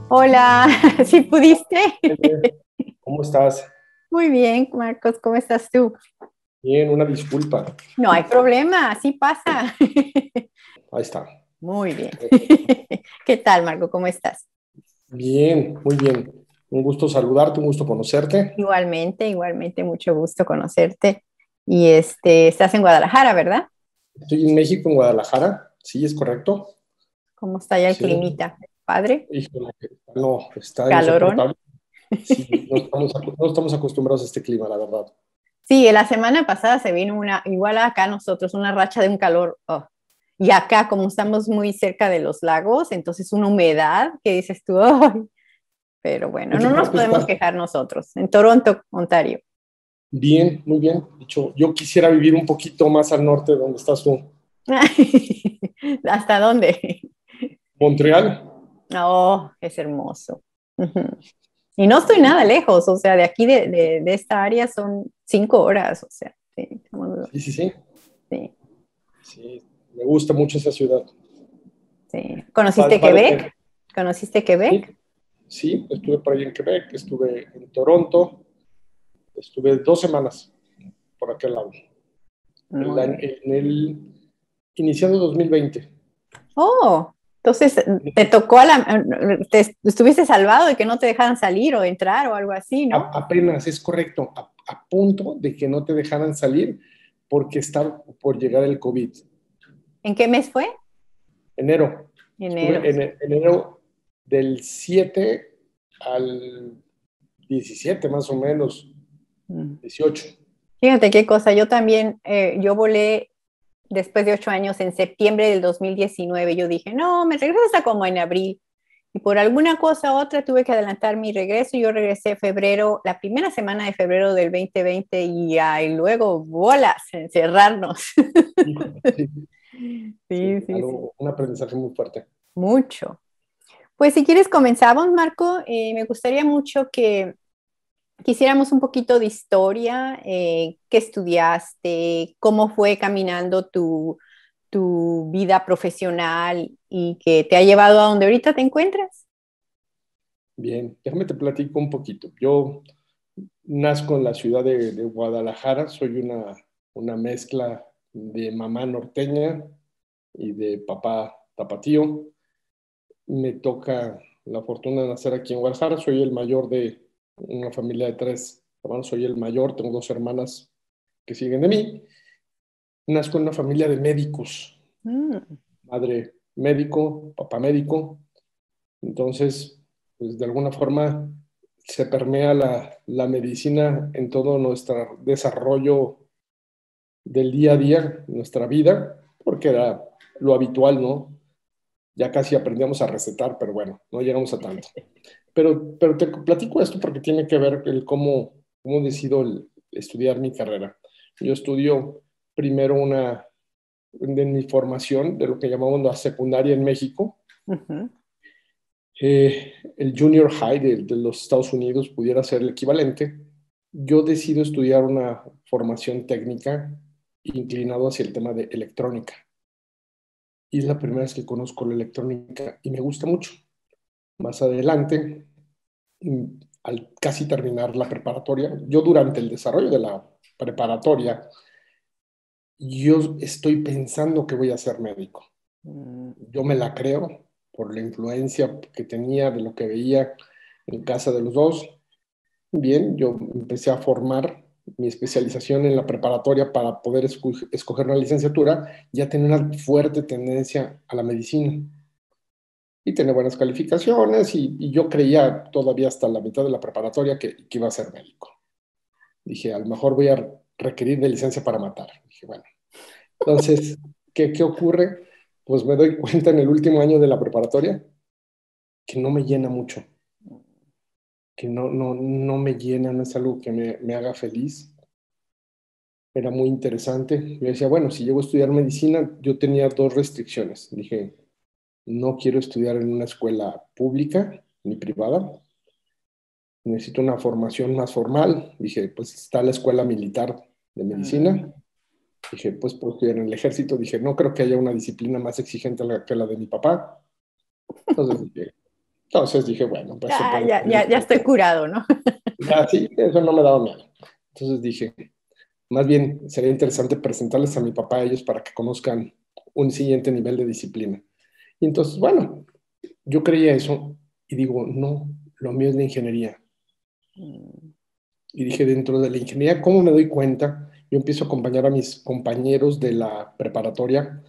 Hola, ¿sí pudiste? ¿Cómo estás? Muy bien, Marcos, ¿cómo estás tú? Bien, una disculpa. No hay problema, así pasa. Ahí está. Muy bien. ¿Qué tal, Marco? ¿Cómo estás? Bien, muy bien. Un gusto saludarte, un gusto conocerte. Igualmente, igualmente, mucho gusto conocerte. Y estás en Guadalajara, ¿verdad? Estoy en México, en Guadalajara. Sí, es correcto. ¿Cómo está allá el Sí. climita? ¿Padre? Híjole, no, está ¿Calorón? insoportable. Sí, no estamos acostumbrados a este clima, la verdad. Sí, la semana pasada se vino igual acá nosotros, una racha de un calor. Oh. Y acá, como estamos muy cerca de los lagos, entonces una humedad que dices tú, "Ay". Pero bueno, ¿En qué no nos parte podemos estás? quejar nosotros. En Toronto, Ontario. Bien, muy bien. De hecho, yo quisiera vivir un poquito más al norte de donde estás tú. ¿Hasta dónde? Montreal. Oh, es hermoso. Ujú. Y no estoy nada lejos, o sea, de aquí de esta área son 5 horas, o sea, sí, Sí, sí, sí. sí, Sí, me gusta mucho esa ciudad. sí. ¿Conociste Vale, Quebec? ¿Conociste sí, Quebec? sí, estuve por ahí en Quebec, estuve en Toronto, estuve 2 semanas por aquel lado. Muy bien. Iniciando 2020. Oh, entonces te tocó estuviste salvado de que no te dejaran salir o entrar o algo así, ¿no? Apenas, es correcto, a punto de que no te dejaran salir porque está por llegar el COVID. ¿En qué mes fue? Enero. Enero. Estuve en enero del 7 al 17 más o menos, Mm. 18. Fíjate qué cosa, yo también, yo volé después de 8 años en septiembre del 2019. Yo dije, no, me regreso hasta como en abril. Y por alguna cosa u otra tuve que adelantar mi regreso. Yo regresé febrero, la primera semana de febrero del 2020 y luego, bolas, encerrarnos. Híjole, sí, sí, Sí, sí, sí, un aprendizaje muy fuerte. mucho. Pues si quieres comenzamos, Marco. Me gustaría mucho que quisiéramos un poquito de historia, qué estudiaste, cómo fue caminando tu vida profesional y que te ha llevado a donde ahorita te encuentras. Bien, déjame te platico un poquito. Yo nazco en la ciudad de Guadalajara, soy una mezcla de mamá norteña y de papá tapatío. Me toca la fortuna de nacer aquí en Guadalajara, soy el mayor de una familia de 3 hermanos, soy el mayor, tengo 2 hermanas que siguen de mí. Nazco en una familia de médicos, Mm. madre médico, papá médico, entonces, pues de alguna forma se permea la medicina en todo nuestro desarrollo del día a día, nuestra vida, porque era lo habitual, ¿no? Ya casi aprendíamos a recetar, pero bueno, no llegamos a tanto. Pero te platico esto porque tiene que ver el cómo decido estudiar mi carrera. Yo estudio primero de mi formación de lo que llamamos la secundaria en México, Ujú. el junior high de los Estados Unidos pudiera ser el equivalente. Yo decido estudiar una formación técnica inclinado hacia el tema de electrónica. Y es la primera vez que conozco la electrónica y me gusta mucho. Más adelante, mm, al casi terminar la preparatoria, yo durante el desarrollo de la preparatoria, yo estoy pensando que voy a ser médico. Mm. Yo me la creo por la influencia que tenía de lo que veía en casa de los dos. Bien, yo empecé a formar mi especialización en la preparatoria para poder escoger una licenciatura. Ya tenía una fuerte tendencia a la medicina y tenía buenas calificaciones y yo creía todavía hasta la mitad de la preparatoria que iba a ser médico. Dije, a lo mejor voy a requerir de licencia para matar. Dije, bueno, entonces, ¿qué ocurre? Pues me doy cuenta en el último año de la preparatoria que no me llena mucho, que no me llena, no es algo que me haga feliz. era muy interesante. Yo decía, bueno, si llego a estudiar medicina, yo tenía dos restricciones. Dije, no quiero estudiar en una escuela pública ni privada, necesito una formación más formal. Dije, pues está la escuela militar de Mm. medicina. Dije, pues puedo estudiar en el ejército. Dije, no creo que haya una disciplina más exigente que la de mi papá. Entonces dije, bueno, pues se puede Ya, poner ya, el ya estoy pretexto. curado, ¿no? Ya, sí, eso no me daba miedo. Entonces dije, más bien sería interesante presentarles a mi papá a ellos para que conozcan un siguiente nivel de disciplina. Y entonces, bueno, yo creía eso y digo, no, lo mío es la ingeniería. Mm. Y dije, dentro de la ingeniería, ¿cómo me doy cuenta? Yo empiezo a acompañar a mis compañeros de la preparatoria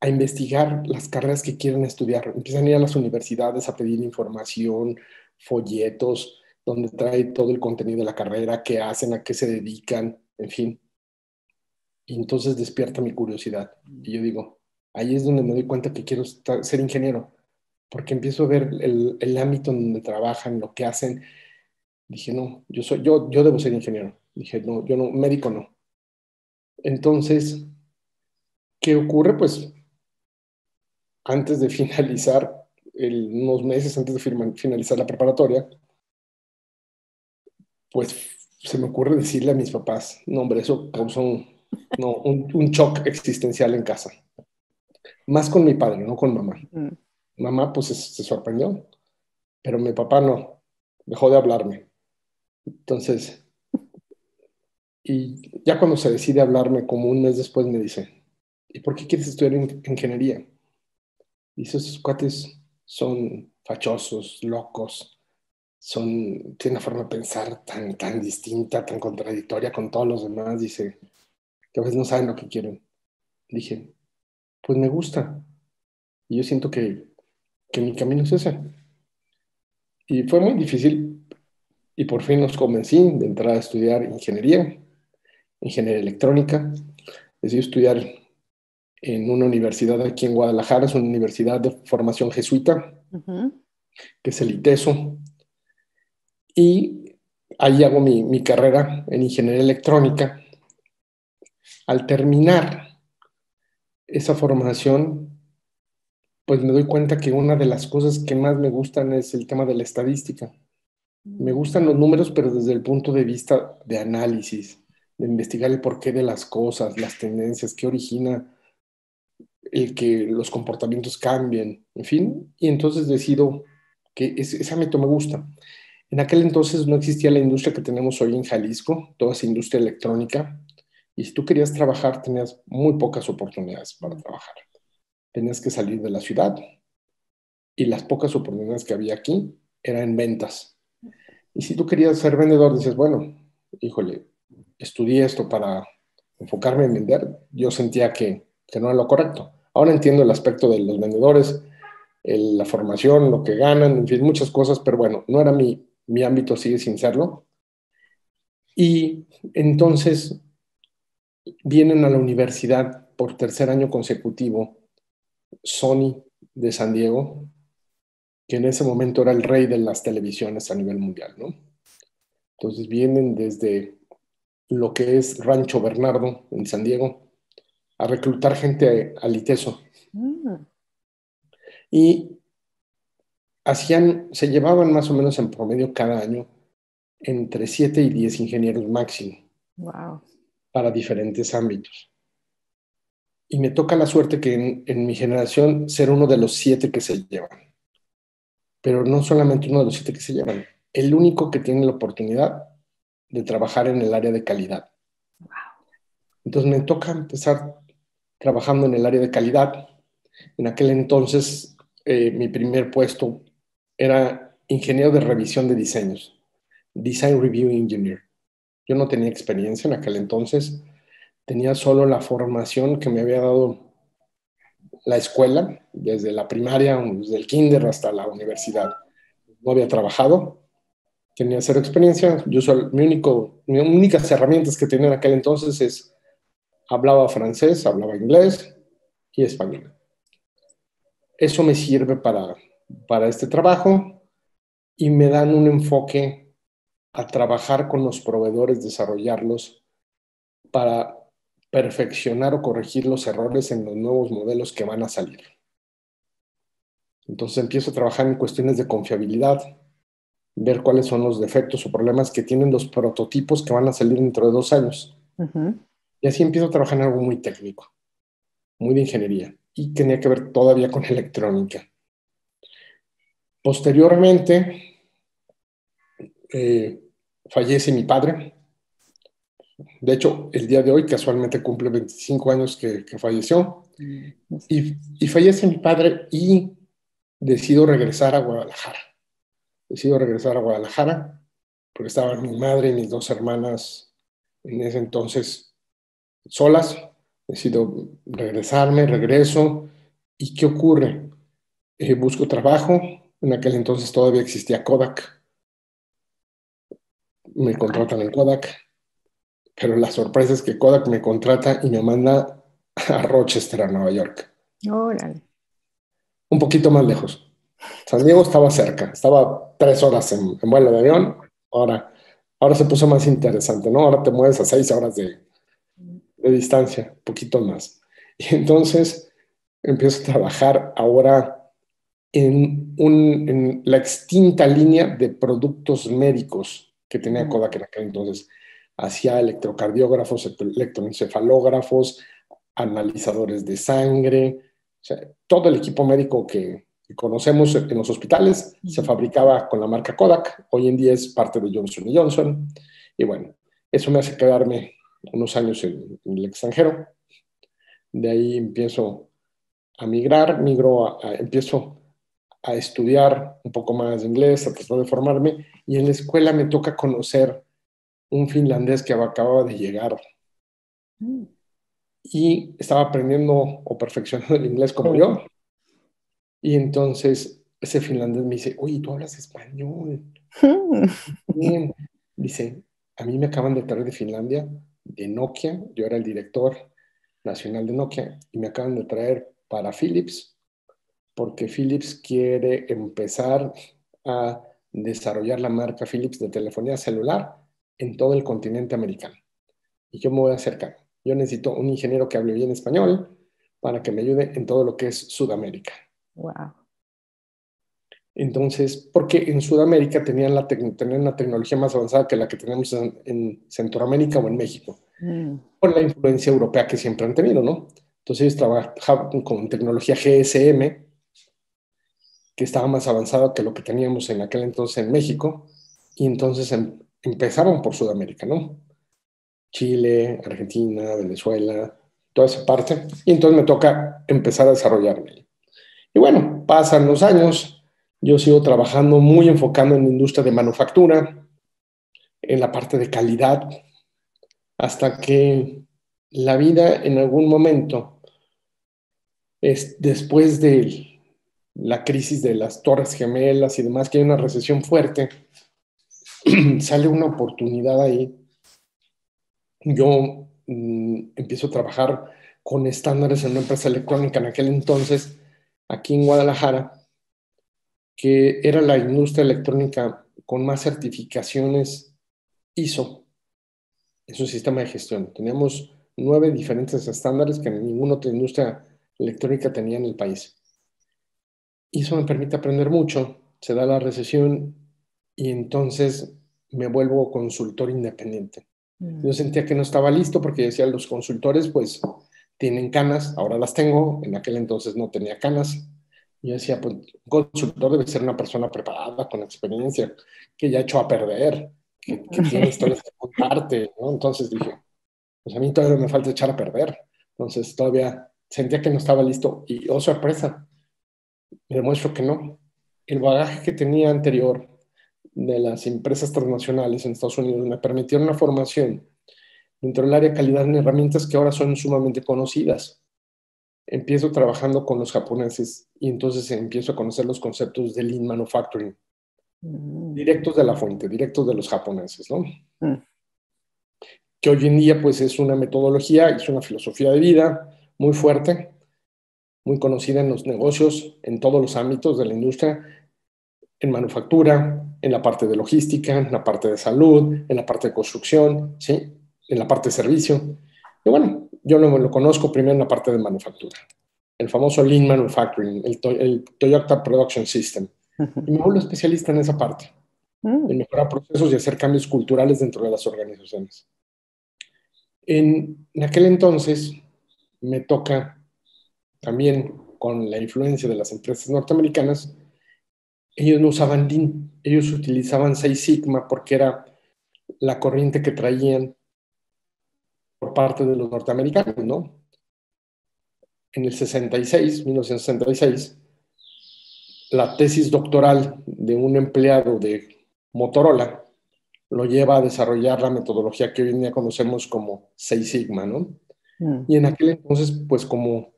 a investigar las carreras que quieren estudiar. Empiezan a ir a las universidades a pedir información, folletos, donde trae todo el contenido de la carrera, qué hacen, a qué se dedican, en fin. Y entonces despierta mi curiosidad. Y yo digo, ahí es donde me doy cuenta que quiero ser ingeniero, porque empiezo a ver el ámbito en donde trabajan, lo que hacen. Dije, no, yo debo ser ingeniero. Dije, no, yo no, médico no. Entonces, ¿qué ocurre? Pues antes de finalizar, unos meses antes de finalizar la preparatoria, pues se me ocurre decirle a mis papás, no, hombre, eso causó no, un shock existencial en casa. Más con mi padre, no con mamá. Mm. Mamá pues se sorprendió, pero mi papá no, dejó de hablarme. Entonces, y ya cuando se decide hablarme, como un mes después me dice, ¿y por qué quieres estudiar ingeniería? Dice, esos cuates son fachosos, locos, tienen una forma de pensar tan distinta, tan contradictoria con todos los demás, dice, que a veces no saben lo que quieren. Dije, pues me gusta, y yo siento que mi camino es ese. Y fue muy difícil, y por fin nos convencí de entrar a estudiar ingeniería electrónica. Decidí estudiar en una universidad aquí en Guadalajara, es una universidad de formación jesuita, Ujú. que es el ITESO, y ahí hago mi carrera en ingeniería electrónica. Al terminar esa formación, pues me doy cuenta que una de las cosas que más me gustan es el tema de la estadística. Me gustan los números, pero desde el punto de vista de análisis, de investigar el porqué de las cosas, las tendencias, qué origina el que los comportamientos cambien, en fin. Y entonces decido que ese ámbito me gusta. En aquel entonces no existía la industria que tenemos hoy en Jalisco, toda esa industria electrónica, y si tú querías trabajar tenías muy pocas oportunidades para trabajar. Tenías que salir de la ciudad y las pocas oportunidades que había aquí eran en ventas. Y si tú querías ser vendedor, dices, bueno, híjole, estudié esto para enfocarme en vender, yo sentía que no era lo correcto. Ahora entiendo el aspecto de los vendedores, la formación, lo que ganan, en fin, muchas cosas, pero bueno, no era mi ámbito, sigue sin serlo. Y entonces vienen a la universidad por tercer año consecutivo Sony de San Diego, que en ese momento era el rey de las televisiones a nivel mundial, ¿no? Entonces vienen desde lo que es Rancho Bernardo en San Diego a reclutar gente al ITESO. Mm. Y se llevaban más o menos en promedio cada año entre 7 y 10 ingenieros máximo Wow. para diferentes ámbitos. Y me toca la suerte que en mi generación ser uno de los 7 que se llevan. Pero no solamente uno de los 7 que se llevan, el único que tiene la oportunidad de trabajar en el área de calidad. Entonces me toca empezar trabajando en el área de calidad. En aquel entonces, mi primer puesto era ingeniero de revisión de diseños, Design Review Engineer. Yo no tenía experiencia en aquel entonces, tenía solo la formación que me había dado la escuela, desde la primaria, desde el kinder hasta la universidad. No había trabajado, tenía cero experiencia. Mis únicas herramientas que tenía en aquel entonces es hablaba francés, hablaba inglés y español. Eso me sirve para este trabajo y me dan un enfoque a trabajar con los proveedores, desarrollarlos para perfeccionar o corregir los errores en los nuevos modelos que van a salir. Entonces empiezo a trabajar en cuestiones de confiabilidad, ver cuáles son los defectos o problemas que tienen los prototipos que van a salir dentro de 2 años. Y así empiezo a trabajar en algo muy técnico, muy de ingeniería, y tenía que ver todavía con electrónica. Posteriormente, fallece mi padre. De hecho, el día de hoy casualmente cumple 25 años que falleció. Y fallece mi padre y decido regresar a Guadalajara. Porque estaban mi madre y mis 2 hermanas en ese entonces solas. Decido regreso. ¿Y qué ocurre? Busco trabajo. En aquel entonces todavía existía Kodak. Me contratan en Kodak. Pero la sorpresa es que Kodak me contrata y me manda a Rochester, a Nueva York. Órale. Un poquito más lejos. San Diego estaba cerca, estaba 3 horas en vuelo de avión. Ahora se puso más interesante, ¿no? Ahora te mueves a 6 horas de distancia, un poquito más. Y entonces empiezo a trabajar ahora en la extinta línea de productos médicos que tenía Kodak en aquel entonces. Hacía electrocardiógrafos, electroencefalógrafos, analizadores de sangre, o sea, todo el equipo médico que conocemos en los hospitales se fabricaba con la marca Kodak. Hoy en día es parte de Johnson & Johnson. Y bueno, eso me hace quedarme unos años en el extranjero. De ahí empiezo a migrar, empiezo a estudiar un poco más de inglés, a tratar de formarme, y en la escuela me toca conocer un finlandés que acababa de llegar y estaba aprendiendo o perfeccionando el inglés como yo. Y entonces ese finlandés me dice, oye, ¿tú hablas español? Bien. Dice, a mí me acaban de traer de Finlandia, de Nokia, yo era el director nacional de Nokia, y me acaban de traer para Philips, porque Philips quiere empezar a desarrollar la marca Philips de telefonía celular en todo el continente americano. Y yo me voy a acercar. Yo necesito un ingeniero que hable bien español para que me ayude en todo lo que es Sudamérica. Wow. Entonces, porque en Sudamérica tenían una tecnología más avanzada que la que tenemos en Centroamérica o en México, por la influencia europea que siempre han tenido, ¿no? Entonces ellos trabajaban con tecnología GSM, que estaba más avanzada que lo que teníamos en aquel entonces en México, y entonces empezaron por Sudamérica, ¿no? Chile, Argentina, Venezuela, toda esa parte, y entonces me toca empezar a desarrollarme. Y bueno, pasan los años, yo sigo trabajando muy enfocado en la industria de manufactura, en la parte de calidad, hasta que la vida en algún momento, después de la crisis de las Torres Gemelas y demás, que hay una recesión fuerte, sale una oportunidad ahí. Yo empiezo a trabajar con estándares en una empresa electrónica en aquel entonces, aquí en Guadalajara, que era la industria electrónica con más certificaciones ISO en su sistema de gestión. Teníamos 9 diferentes estándares que ninguna otra industria electrónica tenía en el país. Y eso me permite aprender mucho. Se da la recesión y entonces me vuelvo consultor independiente. Yo sentía que no estaba listo porque decía, los consultores pues tienen canas, ahora las tengo, en aquel entonces no tenía canas. Y yo decía, pues un consultor debe ser una persona preparada, con experiencia, que ya echó a perder, que tiene historias que contarte, ¿no? Entonces dije, pues a mí todavía me falta echar a perder. Entonces todavía sentía que no estaba listo y, oh sorpresa, me demuestro que no. El bagaje que tenía anterior de las empresas transnacionales en Estados Unidos me permitió una formación dentro del área de calidad en herramientas que ahora son sumamente conocidas. Empiezo trabajando con los japoneses y entonces empiezo a conocer los conceptos de Lean Manufacturing, directos de la fuente, directos de los japoneses, ¿no? Que hoy en día pues es una metodología, es una filosofía de vida muy fuerte, muy conocida en los negocios, en todos los ámbitos de la industria, en manufactura, en la parte de logística, en la parte de salud, en la parte de construcción, ¿sí? en la parte de servicio. Y bueno, yo lo conozco primero en la parte de manufactura, el famoso Lean Manufacturing, el Toyota Production System. Y me vuelvo especialista en esa parte, en mejorar procesos y hacer cambios culturales dentro de las organizaciones. En aquel entonces me toca también con la influencia de las empresas norteamericanas, ellos no usaban Lean, ellos utilizaban Six Sigma porque era la corriente que traían por parte de los norteamericanos, ¿no? En el 66, 1966, la tesis doctoral de un empleado de Motorola lo lleva a desarrollar la metodología que hoy en día conocemos como Six Sigma, ¿no? Y en aquel entonces, pues como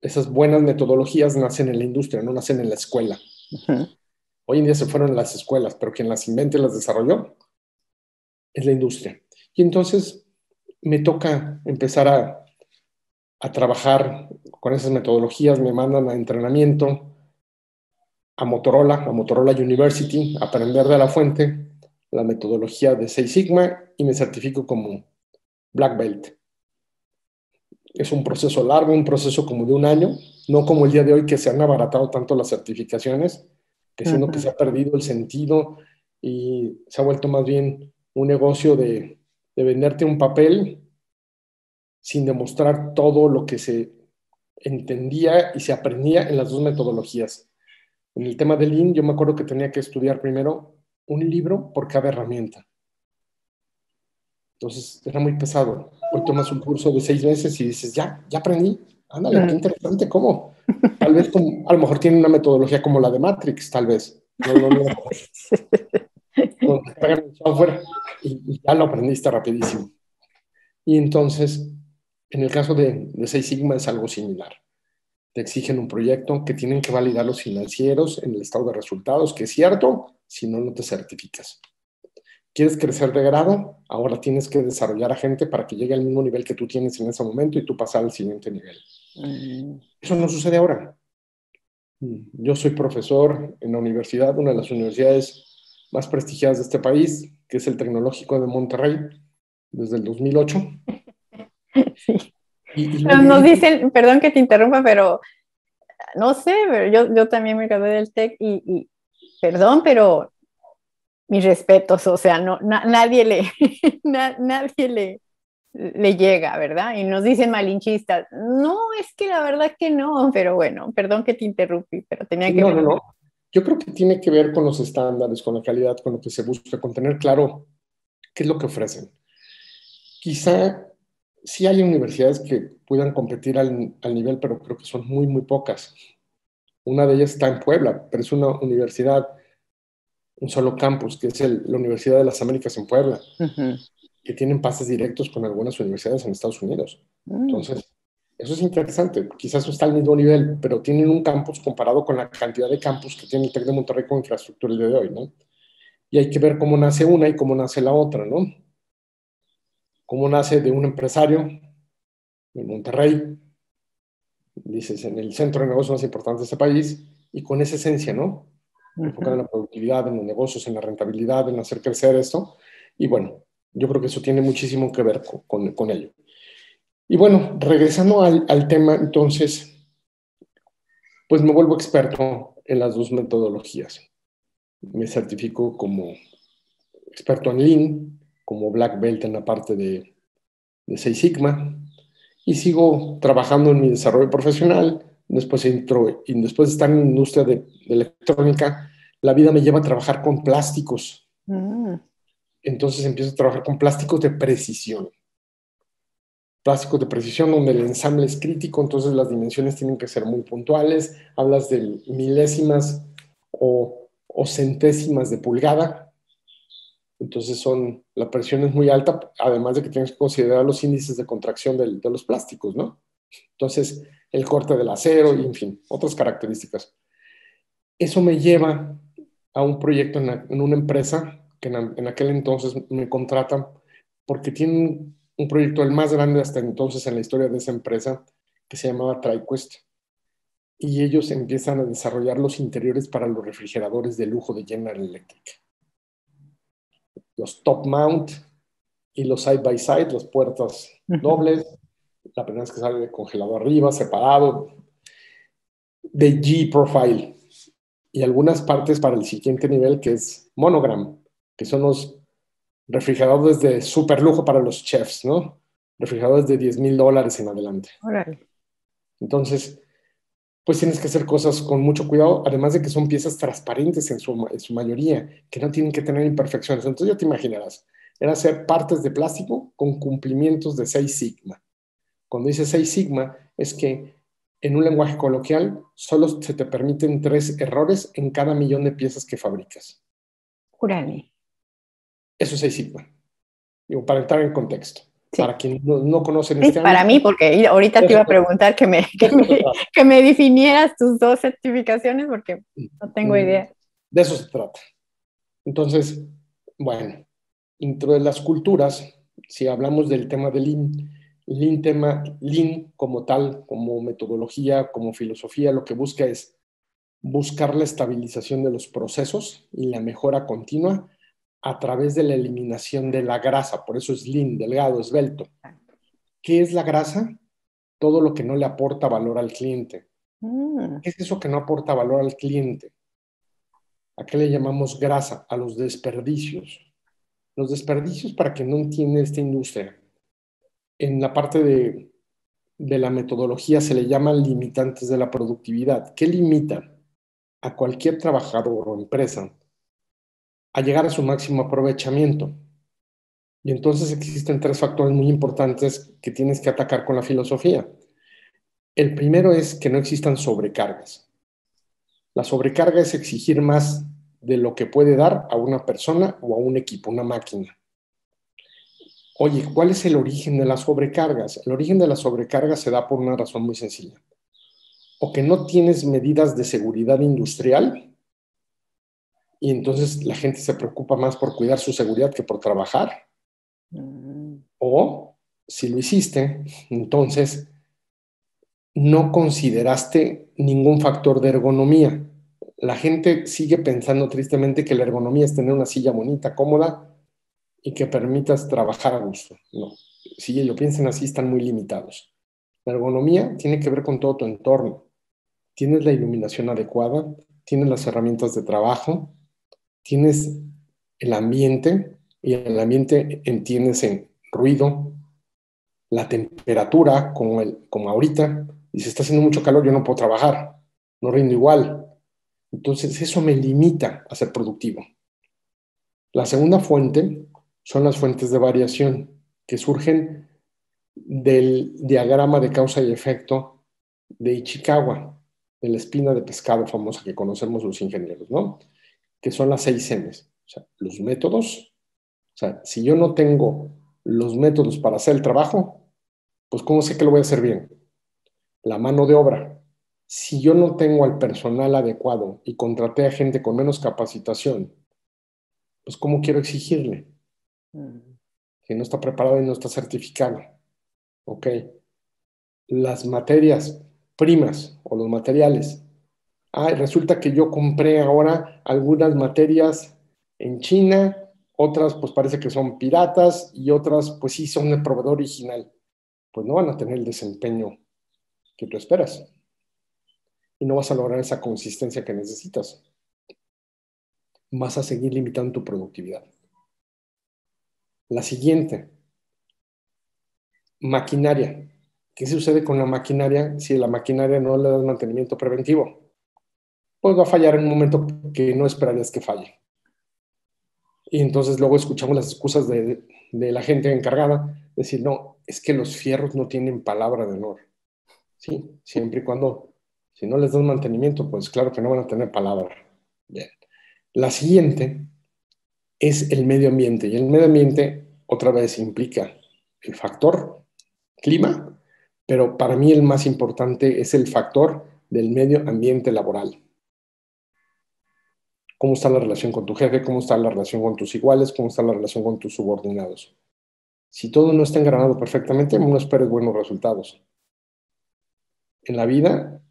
esas buenas metodologías nacen en la industria, no nacen en la escuela. Hoy en día se fueron las escuelas, pero quien las inventó y las desarrolló es la industria. Y entonces me toca empezar a trabajar con esas metodologías, me mandan a entrenamiento a Motorola University, a aprender de la fuente la metodología de Six Sigma y me certifico como Black Belt. Es un proceso largo, un proceso como de un año, no como el día de hoy que se han abaratado tanto las certificaciones, sino que se ha perdido el sentido y se ha vuelto más bien un negocio de venderte un papel sin demostrar todo lo que se entendía y se aprendía en las dos metodologías. En el tema del Lean, yo me acuerdo que tenía que estudiar primero un libro por cada herramienta. Entonces era muy pesado. Hoy tomas un curso de 6 meses y dices, ya aprendí. Ándale, qué interesante, ¿cómo? Tal vez a lo mejor tiene una metodología como la de Matrix, tal vez. No. Donde pegan el software y ya lo aprendiste rapidísimo. Y entonces, en el caso de Six Sigma es algo similar. Te exigen un proyecto que tienen que validar los financieros en el estado de resultados, que es cierto, si no, no te certificas. ¿Quieres crecer de grado? Ahora tienes que desarrollar a gente para que llegue al mismo nivel que tú tienes en ese momento y tú pasar al siguiente nivel. Eso no sucede ahora. Yo soy profesor en la universidad, una de las universidades más prestigiadas de este país, que es el Tecnológico de Monterrey, desde el 2008. Sí. Y Nos dicen, perdón que te interrumpa, pero no sé, pero yo también me gradué del TEC y perdón, pero mis respetos, o sea, no, nadie nadie le llega, ¿verdad? Y nos dicen malinchistas, no, es que la verdad que no, pero bueno, perdón que te interrumpí, pero tenía que ver. No. Yo creo que tiene que ver con los estándares, con la calidad, con lo que se busca, con tener claro qué es lo que ofrecen. Quizá sí hay universidades que puedan competir al nivel, pero creo que son muy pocas. Una de ellas está en Puebla, pero es una universidad, un solo campus, que es la Universidad de las Américas en Puebla, que tienen pases directos con algunas universidades en Estados Unidos. Entonces, eso es interesante. Quizás no está al mismo nivel, pero tienen un campus comparado con la cantidad de campus que tiene el TEC de Monterrey con infraestructura el día de hoy, ¿no? Y hay que ver cómo nace una y cómo nace la otra, ¿no? Cómo nace de un empresario en Monterrey, dices, en el centro de negocios más importante de este país, y con esa esencia, ¿no? Enfocada en la productividad, en los negocios, en la rentabilidad, en hacer crecer esto. Y bueno, yo creo que eso tiene muchísimo que ver con ello. Y bueno, regresando al tema, entonces, pues me vuelvo experto en las dos metodologías. Me certifico como experto en Lean, como Black Belt en la parte de Six Sigma, y sigo trabajando en mi desarrollo profesional. Después entro, y después de estar en la industria de electrónica, la vida me lleva a trabajar con plásticos. Entonces empiezo a trabajar con plásticos de precisión. Plásticos de precisión donde el ensamble es crítico, entonces las dimensiones tienen que ser muy puntuales. Hablas de milésimas o centésimas de pulgada. Entonces la presión es muy alta, además de que tienes que considerar los índices de contracción de los plásticos, ¿no? Entonces, el corte del acero y, en fin, otras características. Eso me lleva a un proyecto en una empresa que en aquel entonces me contratan porque tienen un proyecto el más grande hasta entonces en la historia de esa empresa que se llamaba TriQuest. Y ellos empiezan a desarrollar los interiores para los refrigeradores de lujo de General Electric. Los top mount, y los side by side, las puertas dobles, la primera vez que sale de congelador arriba, separado, de G-Profile, y algunas partes para el siguiente nivel que es Monogram, que son los refrigeradores de super lujo para los chefs, ¿no? Refrigeradores de $10,000 en adelante. Órale. Entonces, pues tienes que hacer cosas con mucho cuidado, además de que son piezas transparentes en su mayoría, que no tienen que tener imperfecciones. Entonces ya te imaginarás, era hacer partes de plástico con cumplimientos de 6 sigma. Cuando dice 6 sigma, es que en un lenguaje coloquial solo se te permiten 3 errores en cada millón de piezas que fabricas. Órale. Eso es 6 sigma. Digo, para entrar en contexto. Sí. Para quien no conocen Sí, este para ámbito. mí, porque ahorita te iba a preguntar que me definieras tus 2 certificaciones, porque no tengo idea. De eso se trata. Entonces, bueno, dentro de las culturas, si hablamos del tema de Lean como tal, como metodología, como filosofía, lo que busca es buscar la estabilización de los procesos y la mejora continua a través de la eliminación de la grasa. Por eso es Lean, delgado, esbelto. ¿Qué es la grasa? Todo lo que no le aporta valor al cliente. ¿Qué es eso que no aporta valor al cliente? ¿A qué le llamamos grasa? A los desperdicios. Los desperdicios, para quien no entiende esta industria, en la parte de la metodología se le llaman limitantes de la productividad. ¿Qué limita a cualquier trabajador o empresa a llegar a su máximo aprovechamiento? Y entonces existen 3 factores muy importantes que tienes que atacar con la filosofía. El primero es que no existan sobrecargas. La sobrecarga es exigir más de lo que puede dar a una persona o a un equipo, una máquina. Oye, ¿cuál es el origen de las sobrecargas? El origen de las sobrecargas se da por una razón muy sencilla. O que no tienes medidas de seguridad industrial y entonces la gente se preocupa más por cuidar su seguridad que por trabajar. O si lo hiciste, entonces no consideraste ningún factor de ergonomía. La gente sigue pensando tristemente que la ergonomía es tener una silla bonita, cómoda y que permitas trabajar a gusto. No, si lo piensan así, están muy limitados. La ergonomía tiene que ver con todo tu entorno. Tienes la iluminación adecuada, tienes las herramientas de trabajo, tienes el ambiente, y el ambiente entiendes en ruido, la temperatura, como ahorita, y si está haciendo mucho calor, yo no puedo trabajar, no rindo igual. Entonces, eso me limita a ser productivo. La segunda fuente son las fuentes de variación que surgen del diagrama de causa y efecto de Ichikawa, de la espina de pescado famosa que conocemos los ingenieros, ¿no? Que son las 6 M's. O sea, los métodos. O sea, si yo no tengo los métodos para hacer el trabajo, pues ¿cómo sé que lo voy a hacer bien? La mano de obra. Si yo no tengo al personal adecuado y contraté a gente con menos capacitación, pues ¿cómo quiero exigirle? Que no está preparado y no está certificado. Ok. Las materias primas o los materiales. Resulta que yo compré ahora algunas materias en China, otras pues parece que son piratas y otras pues sí son el proveedor original. Pues no van a tener el desempeño que tú esperas y no vas a lograr esa consistencia que necesitas. Vas a seguir limitando tu productividad. La siguiente, maquinaria. ¿Qué sucede con la maquinaria si la maquinaria no le das mantenimiento preventivo? Pues va a fallar en un momento que no esperarías que falle. Y entonces luego escuchamos las excusas de la gente encargada, decir, no, es que los fierros no tienen palabra de honor. Sí, siempre y cuando, si no les das mantenimiento, pues claro que no van a tener palabra. Bien. La siguiente es el medio ambiente. Y el medio ambiente otra vez implica el factor clima, pero para mí el más importante es el factor del medio ambiente laboral. ¿Cómo está la relación con tu jefe? ¿Cómo está la relación con tus iguales? ¿Cómo está la relación con tus subordinados? Si todo no está engranado perfectamente, no esperes buenos resultados. En la vida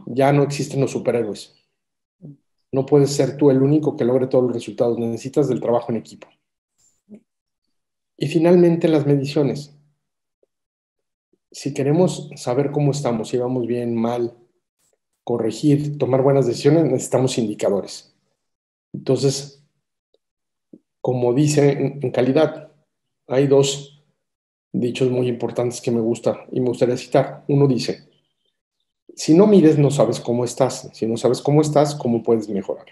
ya no existen los superhéroes. No puedes ser tú el único que logre todos los resultados. Necesitas del trabajo en equipo. Y finalmente las mediciones. Si queremos saber cómo estamos, si vamos bien, mal, corregir, tomar buenas decisiones, necesitamos indicadores. Entonces, como dice en calidad, hay dos dichos muy importantes que me gusta y me gustaría citar. Uno dice, si no mides, no sabes cómo estás. Si no sabes cómo estás, ¿cómo puedes mejorar?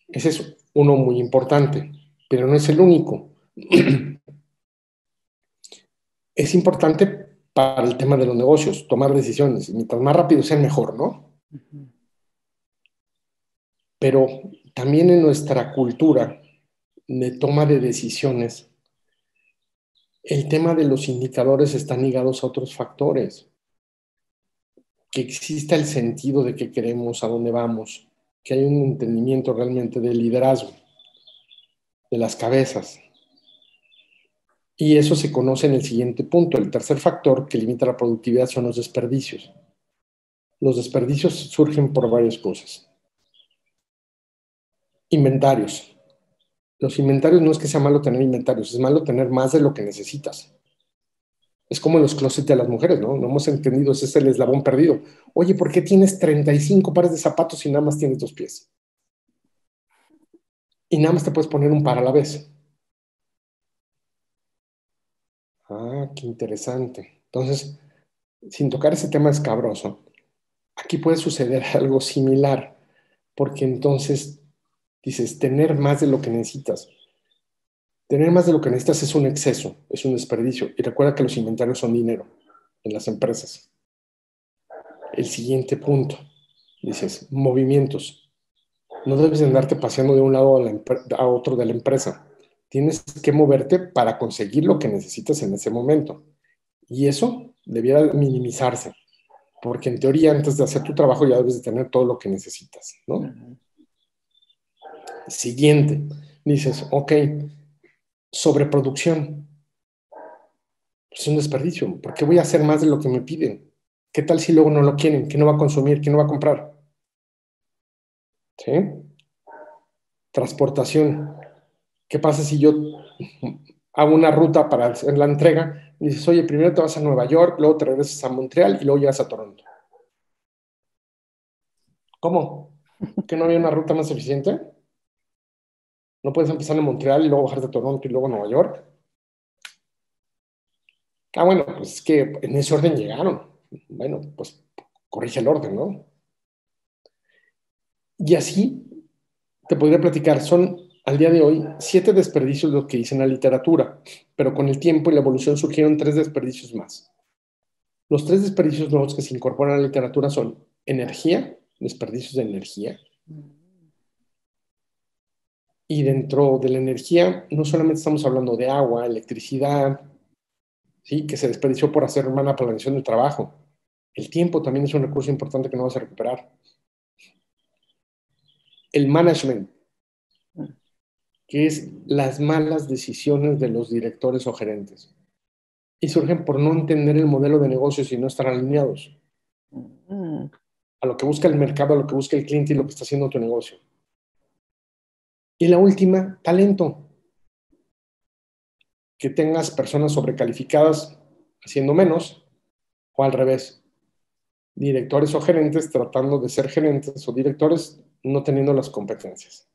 Ese es uno muy importante, pero no es el único. Es importante para el tema de los negocios, tomar decisiones. Y mientras más rápido sea, mejor, ¿no? Pero también en nuestra cultura de toma de decisiones, el tema de los indicadores están ligados a otros factores. Que exista el sentido de qué queremos, a dónde vamos, que hay un entendimiento realmente del liderazgo, de las cabezas. Y eso se conoce en el siguiente punto. El tercer factor que limita la productividad son los desperdicios. Los desperdicios surgen por varias cosas. Inventarios. Los inventarios no es que sea malo tener inventarios, es malo tener más de lo que necesitas. Es como en los closets de las mujeres, ¿no? No hemos entendido, ese es el eslabón perdido. Oye, ¿por qué tienes 35 pares de zapatos y nada más tienes 2 pies? Y nada más te puedes poner un par a la vez. Ah, qué interesante. Entonces, sin tocar ese tema escabroso, aquí puede suceder algo similar, porque entonces dices, tener más de lo que necesitas. Tener más de lo que necesitas es un exceso, es un desperdicio. Y recuerda que los inventarios son dinero en las empresas. El siguiente punto, dices, movimientos. No debes de andarte paseando de un lado a otro de la empresa. Tienes que moverte para conseguir lo que necesitas en ese momento. Y eso debiera minimizarse, porque en teoría antes de hacer tu trabajo ya debes de tener todo lo que necesitas, ¿no? Siguiente, dices, ok, sobreproducción. Pues es un desperdicio. ¿Por qué voy a hacer más de lo que me piden? ¿Qué tal si luego no lo quieren? ¿Quién no va a consumir? ¿Quién no va a comprar? ¿Sí? Transportación. ¿Qué pasa si yo hago una ruta para hacer la entrega y dices, oye, primero te vas a Nueva York, luego te regresas a Montreal y luego llegas a Toronto? ¿Cómo? ¿Que no había una ruta más eficiente? ¿No puedes empezar en Montreal y luego bajarte a Toronto y luego a Nueva York? Ah, bueno, pues es que en ese orden llegaron. Bueno, pues corrige el orden, ¿no? Y así te podría platicar, son al día de hoy 7 desperdicios lo que dice en la literatura, pero con el tiempo y la evolución surgieron 3 desperdicios más. Los 3 desperdicios nuevos que se incorporan a la literatura son energía, desperdicios de energía, y dentro de la energía no solamente estamos hablando de agua, electricidad, ¿sí? Que se desperdició por hacer mala planeación del trabajo. El tiempo también es un recurso importante que no vas a recuperar. El management, que es las malas decisiones de los directores o gerentes. Y surgen por no entender el modelo de negocios y no estar alineados a lo que busca el mercado, a lo que busca el cliente y lo que está haciendo tu negocio. Y la última, talento. Que tengas personas sobrecalificadas haciendo menos, o al revés, directores o gerentes tratando de ser gerentes o directores no teniendo las competencias.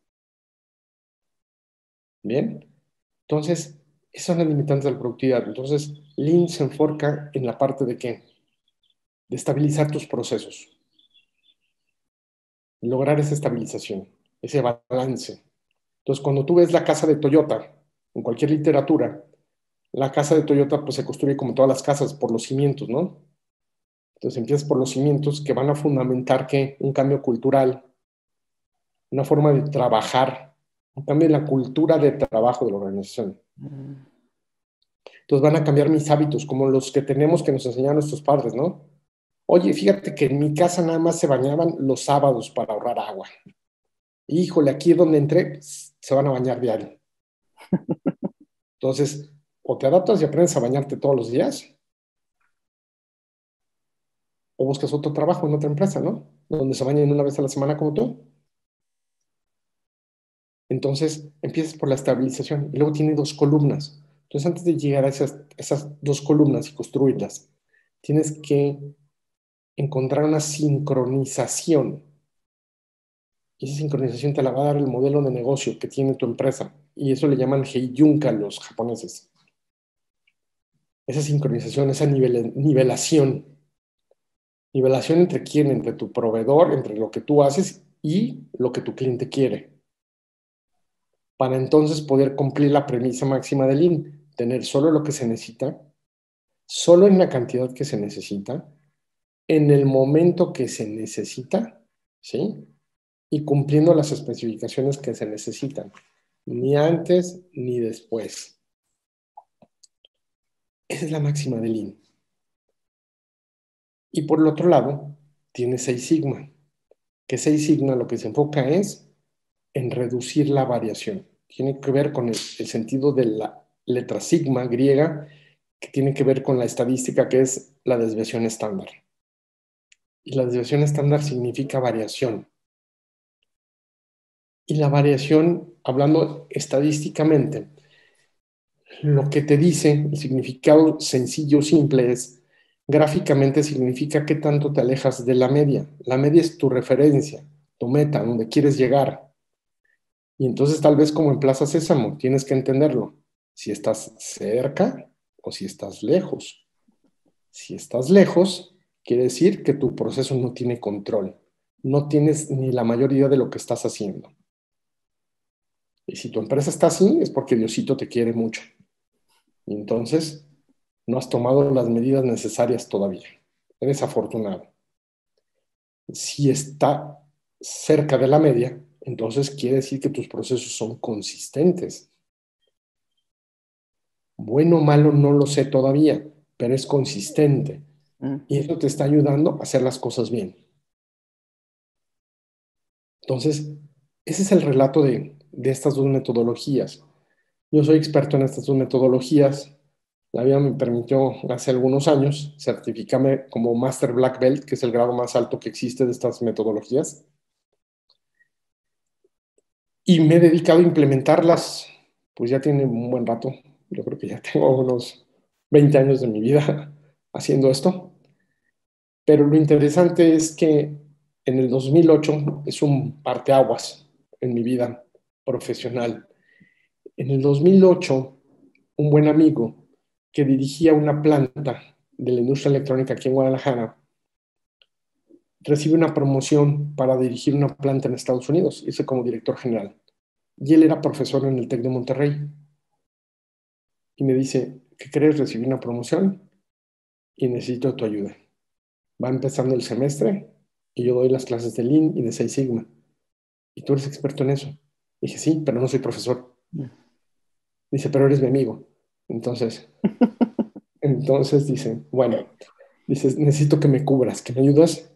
Bien, entonces, esas son las limitantes de la productividad. Entonces, Lean se enfoca en la parte de qué? De estabilizar tus procesos, lograr esa estabilización, ese balance. Entonces, cuando tú ves la casa de Toyota, en cualquier literatura, la casa de Toyota pues se construye como todas las casas, por los cimientos, ¿no? Entonces empiezas por los cimientos que van a fundamentar que un cambio cultural, una forma de trabajar, un cambio en la cultura de trabajo de la organización. Entonces van a cambiar mis hábitos, como los que tenemos que nos enseñaron nuestros padres, ¿no? Oye, fíjate que en mi casa nada más se bañaban los sábados para ahorrar agua. Híjole, aquí es donde entré, se van a bañar diario. Entonces, o te adaptas y aprendes a bañarte todos los días, o buscas otro trabajo en otra empresa, ¿no? Donde se bañen una vez a la semana como tú. Entonces, empiezas por la estabilización y luego tiene 2 columnas. Entonces, antes de llegar a esas 2 columnas y construirlas, tienes que encontrar una sincronización. Y esa sincronización te la va a dar el modelo de negocio que tiene tu empresa. Y eso le llaman Heiyunka los japoneses. Esa sincronización, esa nivelación. Nivelación entre quién, entre tu proveedor, entre lo que tú haces y lo que tu cliente quiere. Para entonces poder cumplir la premisa máxima del Lean, tener solo lo que se necesita, solo en la cantidad que se necesita, en el momento que se necesita, ¿sí? Y cumpliendo las especificaciones que se necesitan, ni antes ni después. Esa es la máxima de Lean. Y por el otro lado, tiene Seis Sigma, que Seis Sigma lo que se enfoca es en reducir la variación. Tiene que ver con el sentido de la letra sigma griega, que tiene que ver con la estadística, que es la desviación estándar. Y la desviación estándar significa variación. Y la variación, hablando estadísticamente, lo que te dice, el significado sencillo, simple, es gráficamente significa qué tanto te alejas de la media. La media es tu referencia, tu meta, donde quieres llegar. Y entonces tal vez como en Plaza Sésamo, tienes que entenderlo. Si estás cerca o si estás lejos. Si estás lejos, quiere decir que tu proceso no tiene control. No tienes ni la mayor idea de lo que estás haciendo. Y si tu empresa está así, es porque Diosito te quiere mucho. Y entonces no has tomado las medidas necesarias todavía. Eres afortunado. Si está cerca de la media, entonces quiere decir que tus procesos son consistentes. Bueno o malo no lo sé todavía, pero es consistente. Y eso te está ayudando a hacer las cosas bien. Entonces, ese es el relato de estas 2 metodologías. Yo soy experto en estas 2 metodologías. La vida me permitió hace algunos años certificarme como Master Black Belt, que es el grado más alto que existe de estas metodologías. Y me he dedicado a implementarlas, pues ya tiene un buen rato. Yo creo que ya tengo unos 20 años de mi vida haciendo esto. Pero lo interesante es que en el 2008 es un parteaguas en mi vida profesional. En el 2008, un buen amigo que dirigía una planta de la industria electrónica aquí en Guadalajara recibe una promoción para dirigir una planta en Estados Unidos, hice como director general. Y él era profesor en el TEC de Monterrey. Y me dice, ¿qué crees? Recibí una promoción y necesito tu ayuda. Va empezando el semestre y yo doy las clases de Lean y de Six Sigma. Y tú eres experto en eso. Dije, sí, pero no soy profesor. Dice, pero eres mi amigo. Entonces dice, bueno, dice, necesito que me cubras, que me ayudas